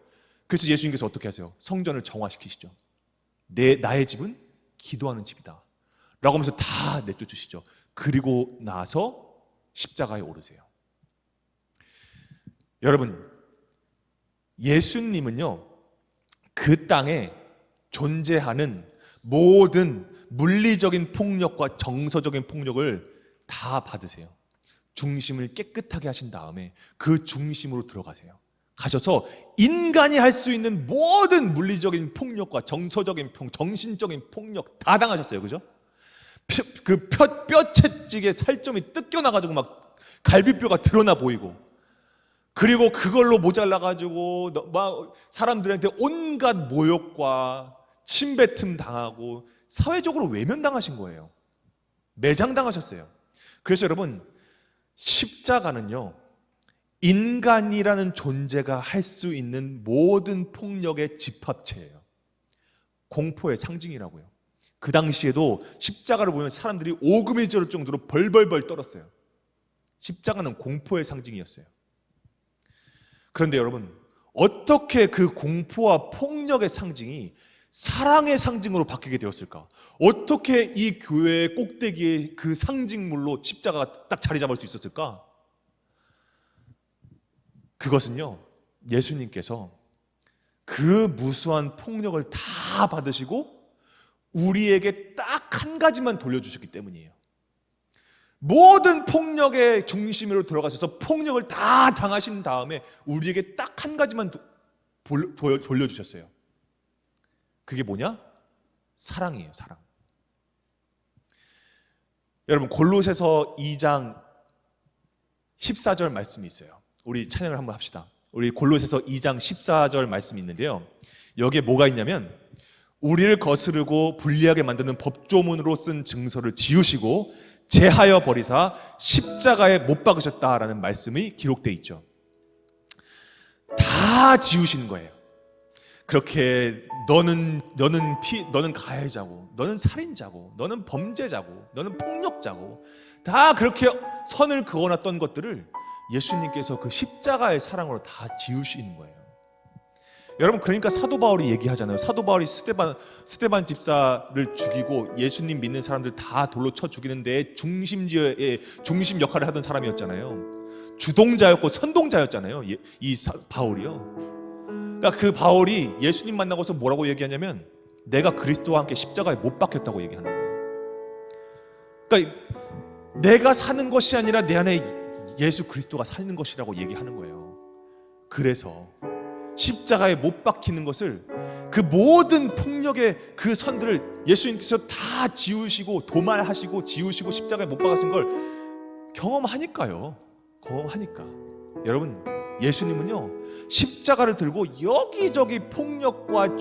그래서 예수님께서 어떻게 하세요? 성전을 정화시키시죠. 나의 집은 기도하는 집이다 라고 하면서 다 내쫓으시죠. 그리고 나서 십자가에 오르세요. 여러분, 예수님은요, 그 땅에 존재하는 모든 물리적인 폭력과 정서적인 폭력을 다 받으세요. 중심을 깨끗하게 하신 다음에 그 중심으로 들어가세요. 가셔서 인간이 할 수 있는 모든 물리적인 폭력과 정서적인 정신적인 폭력 다 당하셨어요. 그죠? 그 뼈채찍에 살점이 뜯겨나가지고 막 갈비뼈가 드러나 보이고, 그리고 그걸로 모자라가지고 막 사람들한테 온갖 모욕과 침뱉음 당하고 사회적으로 외면당하신 거예요. 매장당하셨어요. 그래서 여러분, 십자가는요, 인간이라는 존재가 할 수 있는 모든 폭력의 집합체예요. 공포의 상징이라고요. 그 당시에도 십자가를 보면 사람들이 오금이 저릴 정도로 벌벌벌 떨었어요. 십자가는 공포의 상징이었어요. 그런데 여러분, 어떻게 그 공포와 폭력의 상징이 사랑의 상징으로 바뀌게 되었을까? 어떻게 이 교회의 꼭대기에 그 상징물로 십자가가 딱 자리 잡을 수 있었을까? 그것은요, 예수님께서 그 무수한 폭력을 다 받으시고 우리에게 딱 한 가지만 돌려주셨기 때문이에요. 모든 폭력의 중심으로 들어가셔서 폭력을 다 당하신 다음에 우리에게 딱 한 가지만 돌려주셨어요. 그게 뭐냐? 사랑이에요. 사랑. 여러분, 골로새서 2장 14절 말씀이 있어요. 우리 찬양을 한번 합시다. 우리 골로새서 2장 14절 말씀이 있는데요, 여기에 뭐가 있냐면 우리를 거스르고 불리하게 만드는 법조문으로 쓴 증서를 지우시고 제하여 버리사 십자가에 못 박으셨다라는 말씀이 기록되어 있죠. 다 지우시는 거예요. 그렇게 너는 가해자고, 너는 살인자고, 너는 범죄자고, 너는 폭력자고, 다 그렇게 선을 그어놨던 것들을 예수님께서 그 십자가의 사랑으로 다 지우시는 거예요. 여러분, 그러니까 사도 바울이 얘기하잖아요. 사도 바울이 스데반 집사를 죽이고 예수님 믿는 사람들 다 돌로 쳐 죽이는 데에 중심 역할을 하던 사람이었잖아요. 주동자였고 선동자였잖아요. 바울이요. 그러니까 그 바울이 예수님 만나고서 뭐라고 얘기하냐면 내가 그리스도와 함께 십자가에 못 박혔다고 얘기하는 거예요. 그러니까 내가 사는 것이 아니라 내 안에 예수 그리스도가 사는 것이라고 얘기하는 거예요. 그래서 십자가에 못 박히는 것을, 그 모든 폭력의 그 선들을 예수님께서 다 지우시고 도말하시고 지우시고 십자가에 못 박으신 걸 경험하니까요. 여러분, 예수님은요 십자가를 들고 여기저기 폭력과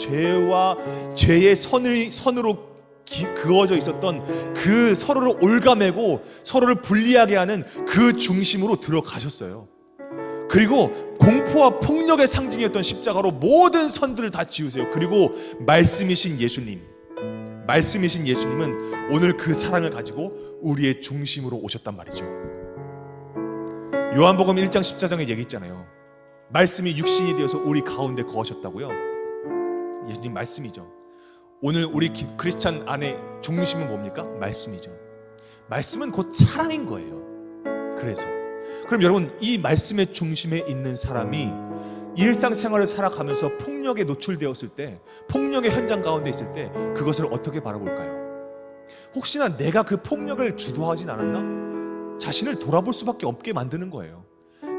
죄의 선으로 그어져 있었던 그 서로를 올가매고 서로를 분리하게 하는 그 중심으로 들어가셨어요. 그리고 공포와 폭력의 상징이었던 십자가로 모든 선들을 다 지우세요. 그리고 말씀이신 예수님은 오늘 그 사랑을 가지고 우리의 중심으로 오셨단 말이죠. 요한복음 1장 14장에 얘기 있잖아요. 말씀이 육신이 되어서 우리 가운데 거하셨다고요. 예수님 말씀이죠. 오늘 우리 크리스찬 안에 중심은 뭡니까? 말씀이죠. 말씀은 곧 사랑인 거예요. 그럼 여러분, 이 말씀의 중심에 있는 사람이 일상생활을 살아가면서 폭력에 노출되었을 때, 폭력의 현장 가운데 있을 때 그것을 어떻게 바라볼까요? 혹시나 내가 그 폭력을 주도하진 않았나? 자신을 돌아볼 수밖에 없게 만드는 거예요.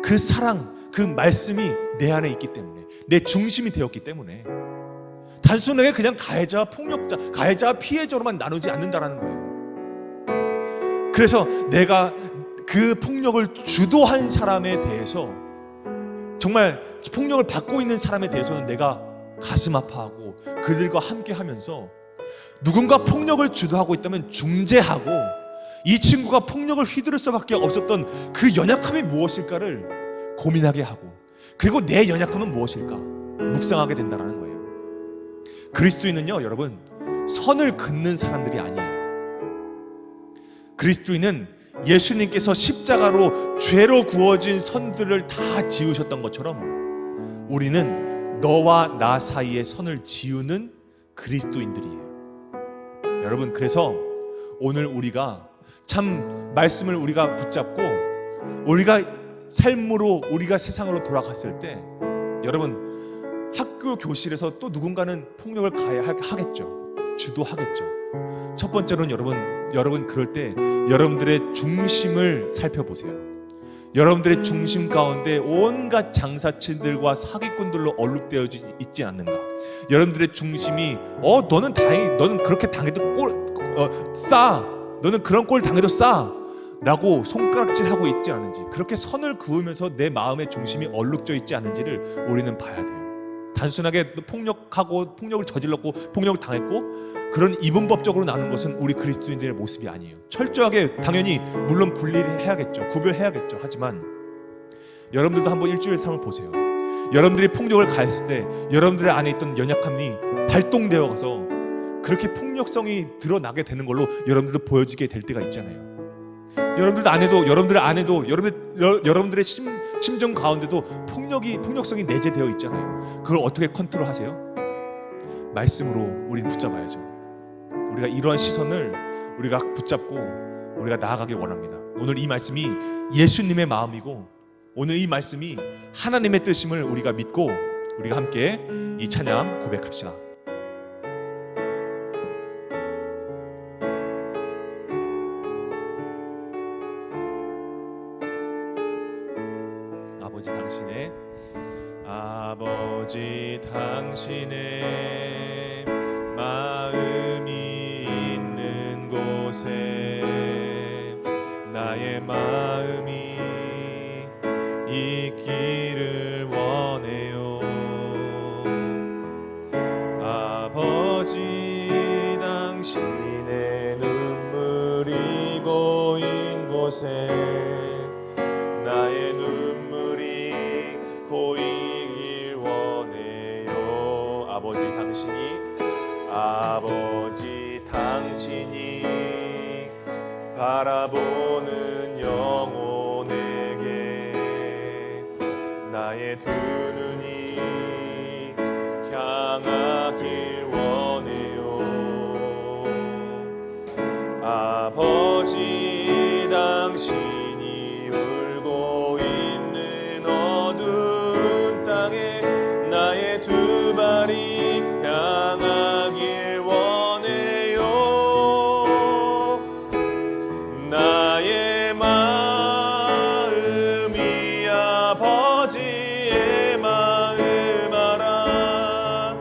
그 사랑, 그 말씀이 내 안에 있기 때문에, 내 중심이 되었기 때문에 단순하게 그냥 가해자와 폭력자, 가해자와 피해자로만 나누지 않는다라는 거예요. 그래서 내가 그 폭력을 주도한 사람에 대해서, 정말 폭력을 받고 있는 사람에 대해서는 내가 가슴 아파하고 그들과 함께 하면서, 누군가 폭력을 주도하고 있다면 중재하고, 이 친구가 폭력을 휘두를 수밖에 없었던 그 연약함이 무엇일까를 고민하게 하고, 그리고 내 연약함은 무엇일까 묵상하게 된다는 거예요. 그리스도인은요 여러분, 선을 긋는 사람들이 아니에요. 그리스도인은 예수님께서 십자가로 죄로 구워진 선들을 다 지우셨던 것처럼 우리는 너와 나 사이의 선을 지우는 그리스도인들이에요. 여러분, 그래서 오늘 우리가 참 말씀을 우리가 붙잡고 우리가 삶으로, 우리가 세상으로 돌아갔을 때, 여러분, 학교 교실에서 또 누군가는 폭력을 가해하겠죠. 주도하겠죠. 첫 번째로는 여러분 그럴 때 여러분들의 중심을 살펴보세요. 여러분들의 중심 가운데 온갖 장사친들과 사기꾼들로 얼룩되어 있지 않는가? 여러분들의 중심이 너는 그렇게 당해도 너는 그런 꼴 당해도 라고 손가락질하고 있지 않은지, 그렇게 선을 그으면서 내 마음의 중심이 얼룩져 있지 않은지를 우리는 봐야 돼요. 단순하게 폭력을 저질렀고 폭력을 당했고 그런 이분법적으로 나눈 것은 우리 그리스도인들의 모습이 아니에요. 철저하게 당연히 물론 분리를 해야겠죠. 구별해야겠죠. 하지만 여러분들도 한번 일주일 삶을 보세요. 여러분들이 폭력을 가했을 때 여러분들의 안에 있던 연약함이 발동되어 가서 그렇게 폭력성이 드러나게 되는 걸로 여러분들도 보여지게 될 때가 있잖아요. 여러분들 안에도 여러분들의 심정 가운데도 폭력성이 내재되어 있잖아요. 그걸 어떻게 컨트롤하세요? 말씀으로 우리 붙잡아야죠. 우리가 이러한 시선을 우리가 붙잡고 우리가 나아가길 원합니다. 오늘 이 말씀이 예수님의 마음이고 오늘 이 말씀이 하나님의 뜻임을 우리가 믿고 우리가 함께 이 찬양 고백합시다. 아버지 당신의 마음이 있는 곳에 나의 마음이 있기를 원해요. 아버지 당신의 눈물이 고인 곳에 나의 눈물이 고이길 원해요. 아버지 당신이 바라보는 영혼에게 나의 두 눈이 향하길 원해요. 아버지 당신이 울고 있는 어두운 땅에 나의 두 발이 향하길 원해요. 나의 마음이 아버지의 마음 알아.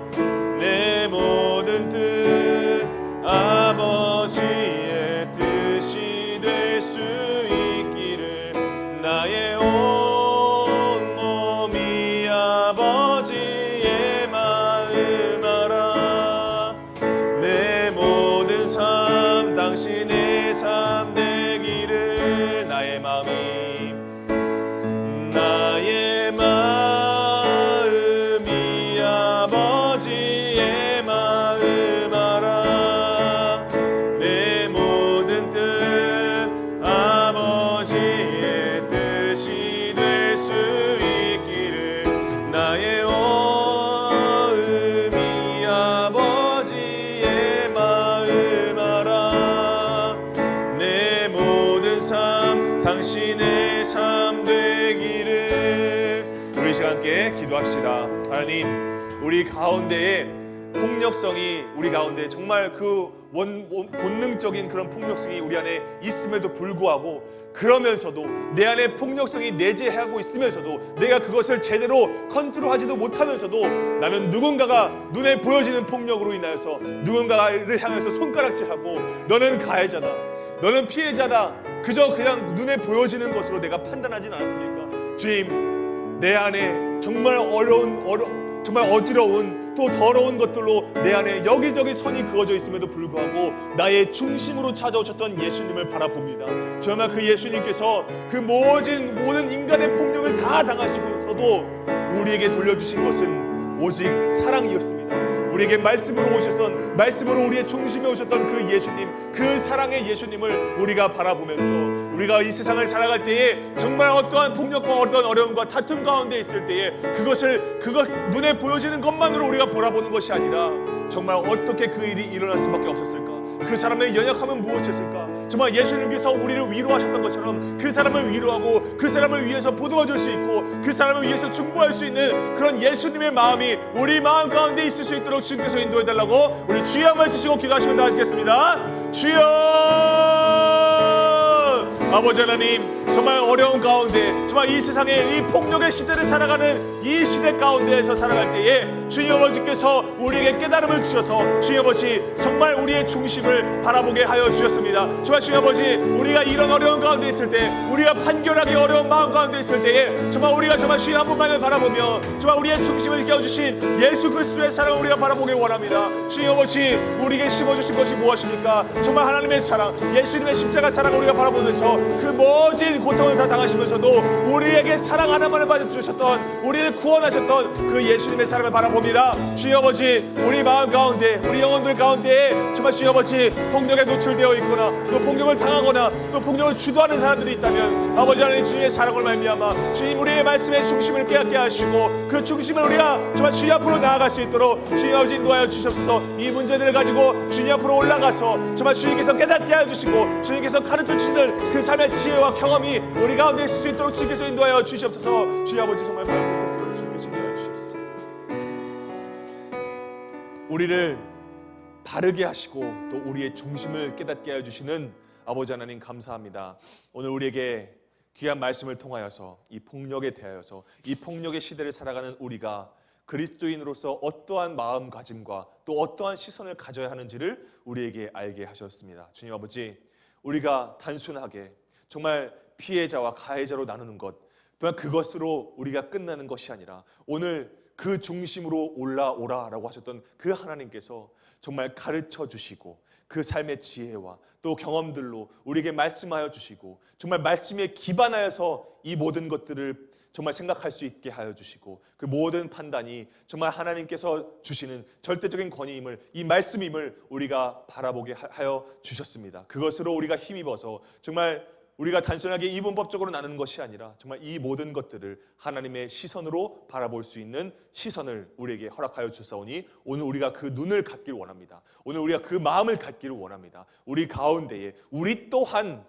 내 모든 뜻 아버지의 뜻이 될 수 있기를 나의 온 몸이 아버지의 마음 알아. 내 모든 삶 당신의 삶 되기를 나의 마음이 아버지의 마음 알아. 내 모든 뜻 아버지의 뜻이 될 수 있기를 나의 마음이 아버지의 마음 알아. 내 모든 삶 당신의 삶 되기를. 우리 시간 함께 기도합시다. 하나님, 우리 가운데에 폭력성이 우리 가운데 정말 그 본능적인 그런 폭력성이 우리 안에 있음에도 불구하고, 그러면서도 내 안에 폭력성이 내재하고 있으면서도 내가 그것을 제대로 컨트롤하지도 못하면서도 나는 누군가가 눈에 보여지는 폭력으로 인하여서 누군가를 향해서 손가락질하고 너는 가해자다, 너는 피해자다, 그저 그냥 눈에 보여지는 것으로 내가 판단하진 않았습니까? 주님, 내 안에 정말 정말 어지러운 또 더러운 것들로 내 안에 여기저기 선이 그어져 있음에도 불구하고 나의 중심으로 찾아오셨던 예수님을 바라봅니다. 정말 그 예수님께서 그 모든 인간의 폭력을 다 당하시고서도 우리에게 돌려주신 것은 오직 사랑이었습니다. 우리에게 말씀으로 우리의 중심에 오셨던 그 예수님, 그 사랑의 예수님을 우리가 바라보면서 우리가 이 세상을 살아갈 때에 정말 어떠한 폭력과 어떠한 어려움과 다툼 가운데 있을 때에 그것 눈에 보여지는 것만으로 우리가 바라보는 것이 아니라 정말 어떻게 그 일이 일어날 수밖에 없었을까? 그 사람의 연약함은 무엇이었을까? 정말 예수님께서 우리를 위로하셨던 것처럼 그 사람을 위로하고 그 사람을 위해서 보듬어줄 수 있고 그 사람을 위해서 중보할 수 있는 그런 예수님의 마음이 우리 마음 가운데 있을 수 있도록 주님께서 인도해달라고 우리 주여 한번 치시고 기도하시면 나아지겠습니다. 주여! 아버지 하나님, 정말 어려운 가운데 정말 이 세상에 이 폭력의 시대를 살아가는 이 시대 가운데에서 살아갈 때에 주님 아버지께서 우리에게 깨달음을 주셔서 주님 아버지 정말 우리의 중심을 바라보게 하여 주셨습니다. 정말 주님 아버지, 우리가 이런 어려운 가운데 있을 때, 우리가 판결하기 어려운 마음 가운데 있을 때에 정말 우리가 정말 주님 한 분만을 바라보며 정말 우리의 중심을 깨워주신 예수 그리스도의 사랑을 우리가 바라보길 원합니다. 주님 아버지, 우리에게 심어주신 것이 무엇입니까? 정말 하나님의 사랑, 예수님의 십자가 사랑을 우리가 바라보면서 그 모든 고통을 다 당하시면서도 우리에게 사랑 하나만을 받아주셨던, 우리를 구원하셨던 그 예수님의 사랑을 바라봅니다. 주여 아버지, 우리 마음 가운데, 우리 영혼들 가운데 정말 주여 아버지 폭력에 노출되어 있거나 또 폭력을 당하거나 또 폭력을 주도하는 사람들이 있다면 아버지 하나님 주의 사랑을 말미암아 주님 우리의 말씀의 중심을 깨닫게 하시고 그 중심을 우리가 정말 주님 앞으로 나아갈 수 있도록 주님 아버지 인도하여 주시옵소서. 이 문제들을 가지고 주님 앞으로 올라가서 정말 주님께서 깨닫게 하여 주시고 주님께서 가르쳐 주시는 그 삶의 지혜와 경험이 우리 가운데 있을 수 있도록 주님께서 인도하여 주시옵소서. 주님 아버지 정말 바라보면서 주님께서 인도하여 주시옵소서. 우리를 바르게 하시고 또 우리의 중심을 깨닫게 하여 주시는 아버지 하나님 감사합니다. 오늘 우리에게 귀한 말씀을 통하여서 이 폭력에 대하여서 이 폭력의 시대를 살아가는 우리가 그리스도인으로서 어떠한 마음가짐과 또 어떠한 시선을 가져야 하는지를 우리에게 알게 하셨습니다. 주님 아버지, 우리가 단순하게 정말 피해자와 가해자로 나누는 것, 그것으로 우리가 끝나는 것이 아니라 오늘 그 중심으로 올라오라라고 하셨던 그 하나님께서 정말 가르쳐 주시고 그 삶의 지혜와 또 경험들로 우리에게 말씀하여 주시고 정말 말씀에 기반하여서 이 모든 것들을 정말 생각할 수 있게 하여 주시고 그 모든 판단이 정말 하나님께서 주시는 절대적인 권위임을, 이 말씀임을 우리가 바라보게 하여 주셨습니다. 그것으로 우리가 힘입어서 정말 우리가 단순하게 이분법적으로 나누는 것이 아니라 정말 이 모든 것들을 하나님의 시선으로 바라볼 수 있는 시선을 우리에게 허락하여 주사오니 오늘 우리가 그 눈을 갖기를 원합니다. 오늘 우리가 그 마음을 갖기를 원합니다. 우리 가운데에 우리 또한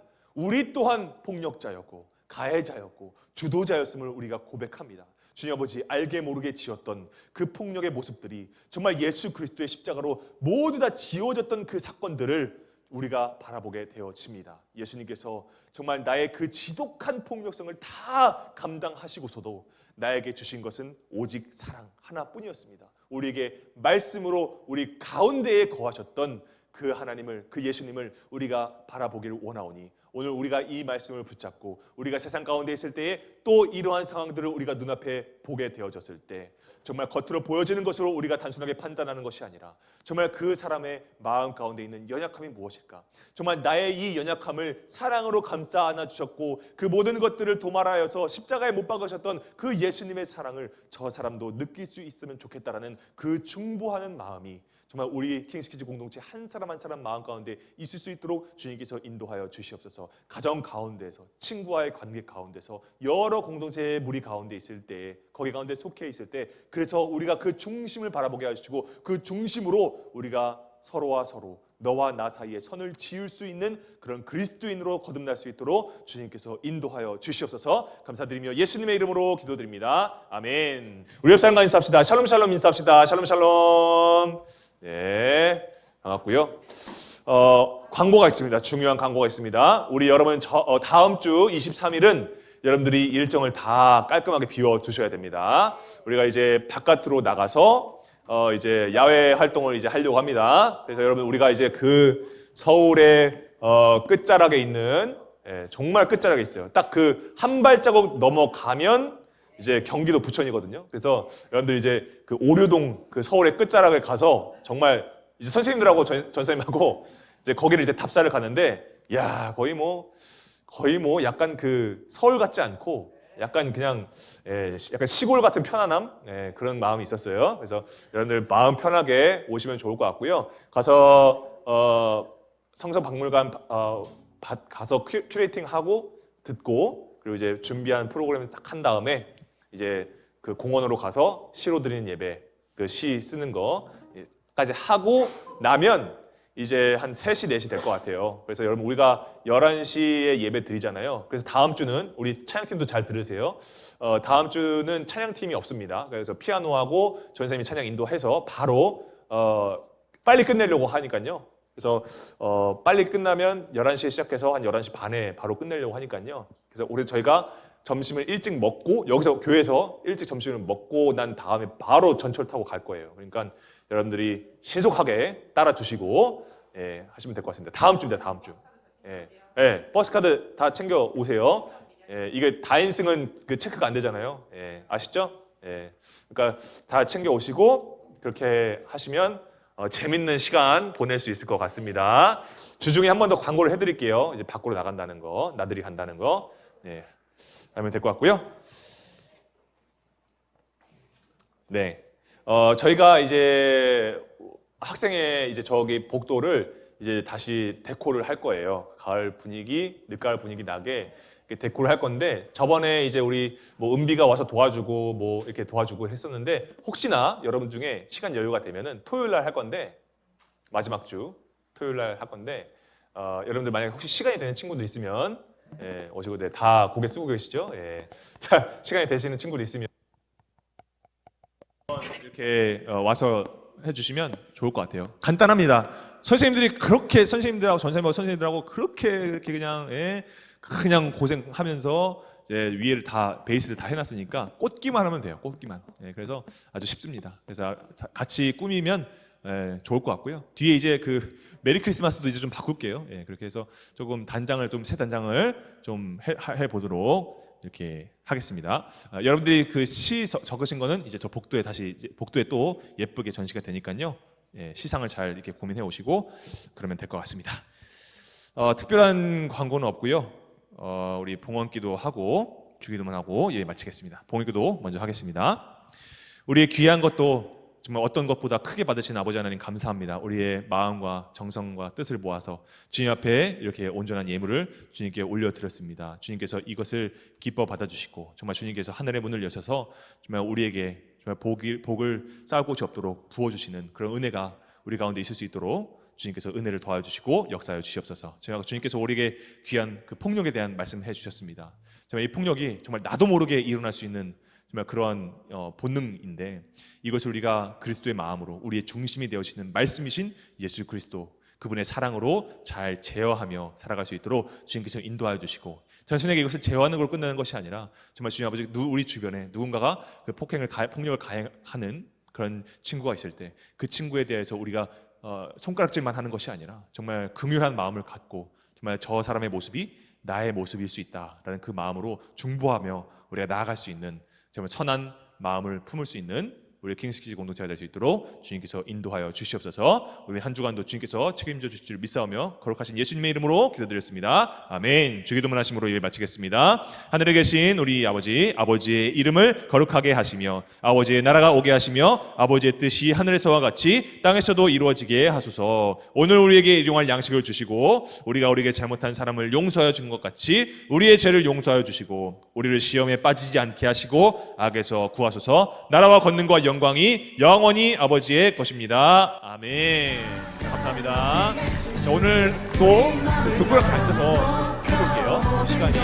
폭력자였고 가해자였고 주도자였음을 우리가 고백합니다. 주님 아버지, 알게 모르게 지었던 그 폭력의 모습들이 정말 예수 그리스도의 십자가로 모두 다 지워졌던 그 사건들을 우리가 바라보게 되어집니다. 예수님께서 정말 나의 그 지독한 폭력성을 다 감당하시고서도 나에게 주신 것은 오직 사랑 하나뿐이었습니다. 우리에게 말씀으로 우리 가운데에 거하셨던 그 하나님을, 그 예수님을 우리가 바라보기를 원하오니 오늘 우리가 이 말씀을 붙잡고 우리가 세상 가운데 있을 때에 또 이러한 상황들을 우리가 눈앞에 보게 되어졌을 때 정말 겉으로 보여지는 것으로 우리가 단순하게 판단하는 것이 아니라 정말 그 사람의 마음 가운데 있는 연약함이 무엇일까? 정말 나의 이 연약함을 사랑으로 감싸 안아주셨고 그 모든 것들을 도말하여서 십자가에 못 박으셨던 그 예수님의 사랑을 저 사람도 느낄 수 있으면 좋겠다라는 그 중보하는 마음이 정말 우리 킹스키즈 공동체 한 사람 한 사람 마음 가운데 있을 수 있도록 주님께서 인도하여 주시옵소서. 가정 가운데서, 친구와의 관계 가운데서, 여러 공동체의 무리 가운데 있을 때, 거기 가운데 속해 있을 때, 그래서 우리가 그 중심을 바라보게 하시고 그 중심으로 우리가 서로와 서로, 너와 나 사이에 선을 지을 수 있는 그런 그리스도인으로 거듭날 수 있도록 주님께서 인도하여 주시옵소서. 감사드리며 예수님의 이름으로 기도드립니다. 아멘. 우리 옆 사람과 인사합시다. 샬롬 샬롬 인사합시다. 샬롬 샬롬. 네, 반갑고요. 광고가 있습니다. 중요한 광고가 있습니다. 우리 여러분 다음 주 23일은 여러분들이 일정을 다 깔끔하게 비워 두셔야 됩니다. 우리가 이제 바깥으로 나가서 이제 야외 활동을 이제 하려고 합니다. 그래서 여러분 우리가 이제 그 서울의 끝자락에 있는 정말 끝자락에 있어요. 딱 그 한 발자국 넘어가면 이제 경기도 부천이거든요. 그래서 여러분들 이제 그 오류동 그 서울의 끝자락에 가서 정말 이제 선생님들하고 전 선생님하고 이제 거기를 이제 답사를 가는데 야 거의 뭐 약간 그 서울 같지 않고 약간 그냥 약간 시골 같은 편안함 그런 마음이 있었어요. 그래서 여러분들 마음 편하게 오시면 좋을 것 같고요. 가서 성서박물관 가서 큐레이팅하고 듣고 그리고 이제 준비한 프로그램을 딱 한 다음에 이제 그 공원으로 가서 시로 드리는 예배, 그 시 쓰는 거까지 하고 나면 이제 한 3시, 4시 될 것 같아요. 그래서 여러분 우리가 11시에 예배 드리잖아요. 그래서 다음 주는 우리 찬양팀도 잘 들으세요. 다음 주는 찬양팀이 없습니다. 그래서 피아노하고 전선생님이 찬양 인도해서 바로 빨리 끝내려고 하니까요. 그래서 빨리 끝나면 11시에 시작해서 한 11시 반에 바로 끝내려고 하니까요. 그래서 올해 저희가 점심을 일찍 먹고 여기서 교회에서 일찍 점심을 먹고 난 다음에 바로 전철 타고 갈 거예요. 그러니까 여러분들이 신속하게 따라주시고 하시면 될 것 같습니다. 다음 주입니다. 다음 주. 버스카드 다 챙겨 오세요. 이게 다인승은 그 체크가 안 되잖아요. 아시죠? 그러니까 다 챙겨 오시고 그렇게 하시면 재밌는 시간 보낼 수 있을 것 같습니다. 주중에 한 번 더 광고를 해드릴게요. 이제 밖으로 나간다는 거, 나들이 간다는 거. 네, 하면 될 것 같고요. 네, 저희가 이제 학생의 이제 저기 복도를 이제 다시 데코를 할 거예요. 가을 분위기, 늦가을 분위기 나게 이렇게 데코를 할 건데, 저번에 이제 우리 뭐 은비가 와서 도와주고 뭐 이렇게 도와주고 했었는데, 혹시나 여러분 중에 시간 여유가 되면은 토요일 날 할 건데, 마지막 주 토요일 날 할 건데, 여러분들 만약에 혹시 시간이 되는 친구들 있으면 오시고, 네, 다 고개 쓰고 계시죠? 예. 자, 시간이 되시는 친구들 있으면 이렇게 와서 해주시면 좋을 것 같아요. 간단합니다. 선생님들하고 선생님들하고 그렇게 그냥 그냥 고생하면서 이제 위에를 다 베이스를 다 해놨으니까 꽂기만 하면 돼요. 꽂기만. 그래서 아주 쉽습니다. 그래서 같이 꾸미면 좋을 것 같고요. 뒤에 이제 그 메리 크리스마스도 이제 좀 바꿀게요. 그렇게 해서 조금 새 단장을 좀 해보도록 이렇게 하겠습니다. 여러분들이 그 시 적으신 거는 이제 저 복도에 복도에 또 예쁘게 전시가 되니까요. 시상을 잘 이렇게 고민해 오시고 그러면 될 것 같습니다. 특별한 광고는 없고요. 우리 봉헌기도 하고 주기도만 하고 마치겠습니다. 봉헌기도 먼저 하겠습니다. 우리의 귀한 것도 정말 어떤 것보다 크게 받으신 아버지 하나님 감사합니다. 우리의 마음과 정성과 뜻을 모아서 주님 앞에 이렇게 온전한 예물을 주님께 올려드렸습니다. 주님께서 이것을 기뻐 받아주시고 정말 주님께서 하늘의 문을 여셔서 정말 우리에게 정말 복을 쌓을 곳이 없도록 부어주시는 그런 은혜가 우리 가운데 있을 수 있도록 주님께서 은혜를 더하여주시고 역사하여 주시옵소서. 제가 주님께서 우리에게 귀한 그 폭력에 대한 말씀을 해주셨습니다. 정말 이 폭력이 정말 나도 모르게 일어날 수 있는 정말 그러한 본능인데, 이것을 우리가 그리스도의 마음으로 우리의 중심이 되어지는 말씀이신 예수 그리스도 그분의 사랑으로 잘 제어하며 살아갈 수 있도록 주님께서 인도하여 주시고, 단순하게 이것을 제어하는 걸로 끝나는 것이 아니라 정말 주님 아버지 우리 주변에 누군가가 그 폭력을 가해하는 그런 친구가 있을 때 그 친구에 대해서 우리가 손가락질만 하는 것이 아니라 정말 긍휼한 마음을 갖고 정말 저 사람의 모습이 나의 모습일 수 있다라는 그 마음으로 중보하며 우리가 나아갈 수 있는 정말 선한 마음을 품을 수 있는 우리 킹스키즈 공동체가 될 수 있도록 주님께서 인도하여 주시옵소서. 우리 한 주간도 주님께서 책임져 주실 줄 믿사오며 거룩하신 예수님의 이름으로 기도드렸습니다. 아멘. 주기도문 하심으로 예배 마치겠습니다. 하늘에 계신 우리 아버지의 이름을 거룩하게 하시며 아버지의 나라가 오게 하시며 아버지의 뜻이 하늘에서와 같이 땅에서도 이루어지게 하소서. 오늘 우리에게 일용할 양식을 주시고 우리가 우리에게 잘못한 사람을 용서하여 준 것 같이 우리의 죄를 용서하여 주시고 우리를 시험에 빠지지 않게 하시고 악에서 구하소서. 나라와 권능과 영광이 영원히 아버지의 것입니다. 아멘. 감사합니다. 자, 오늘 또 동그랗게 앉아서 해볼게요. 시간이.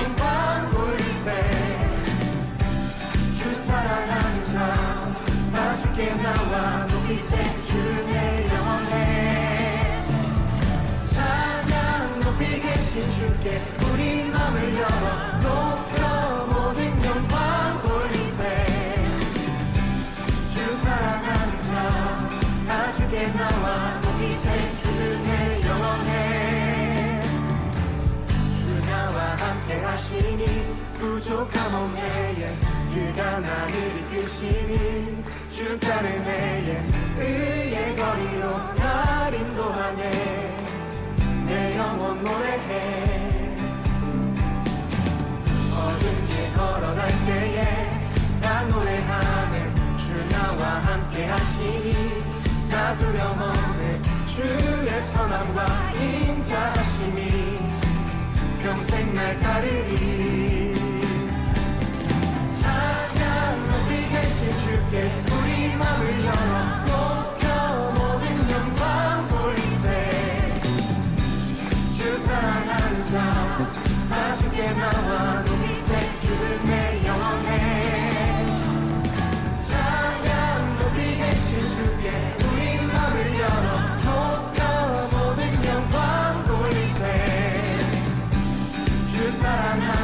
우리 마음을 열어 높여 모든 영광 돌리세. 주 사랑하는 자 다 주께 나와 높이세. 주의 영원해. 주 나와 함께 하시니 부족한 몸에 그가 나를 이끄시니 주 따르네. 의의 거리로 날 인도하네. 내 영혼 노래해. 어둠에 걸어갈 때에 나 노래하네. 주 나와 함께 하시니 나 두려움 없네. 주의 선함과 인자하심이 평생 날 따르리. 찬양 높이 계신 주께 우리 마음을 열어 높여 모든 영광 돌리세. 주 사랑하는 자 다 주께 나와 높이세. 주는 내 영원해. 찬양 높이 계신 주께 우리 마음을 열어 높여 모든 영광 돌리세. 주 사랑하는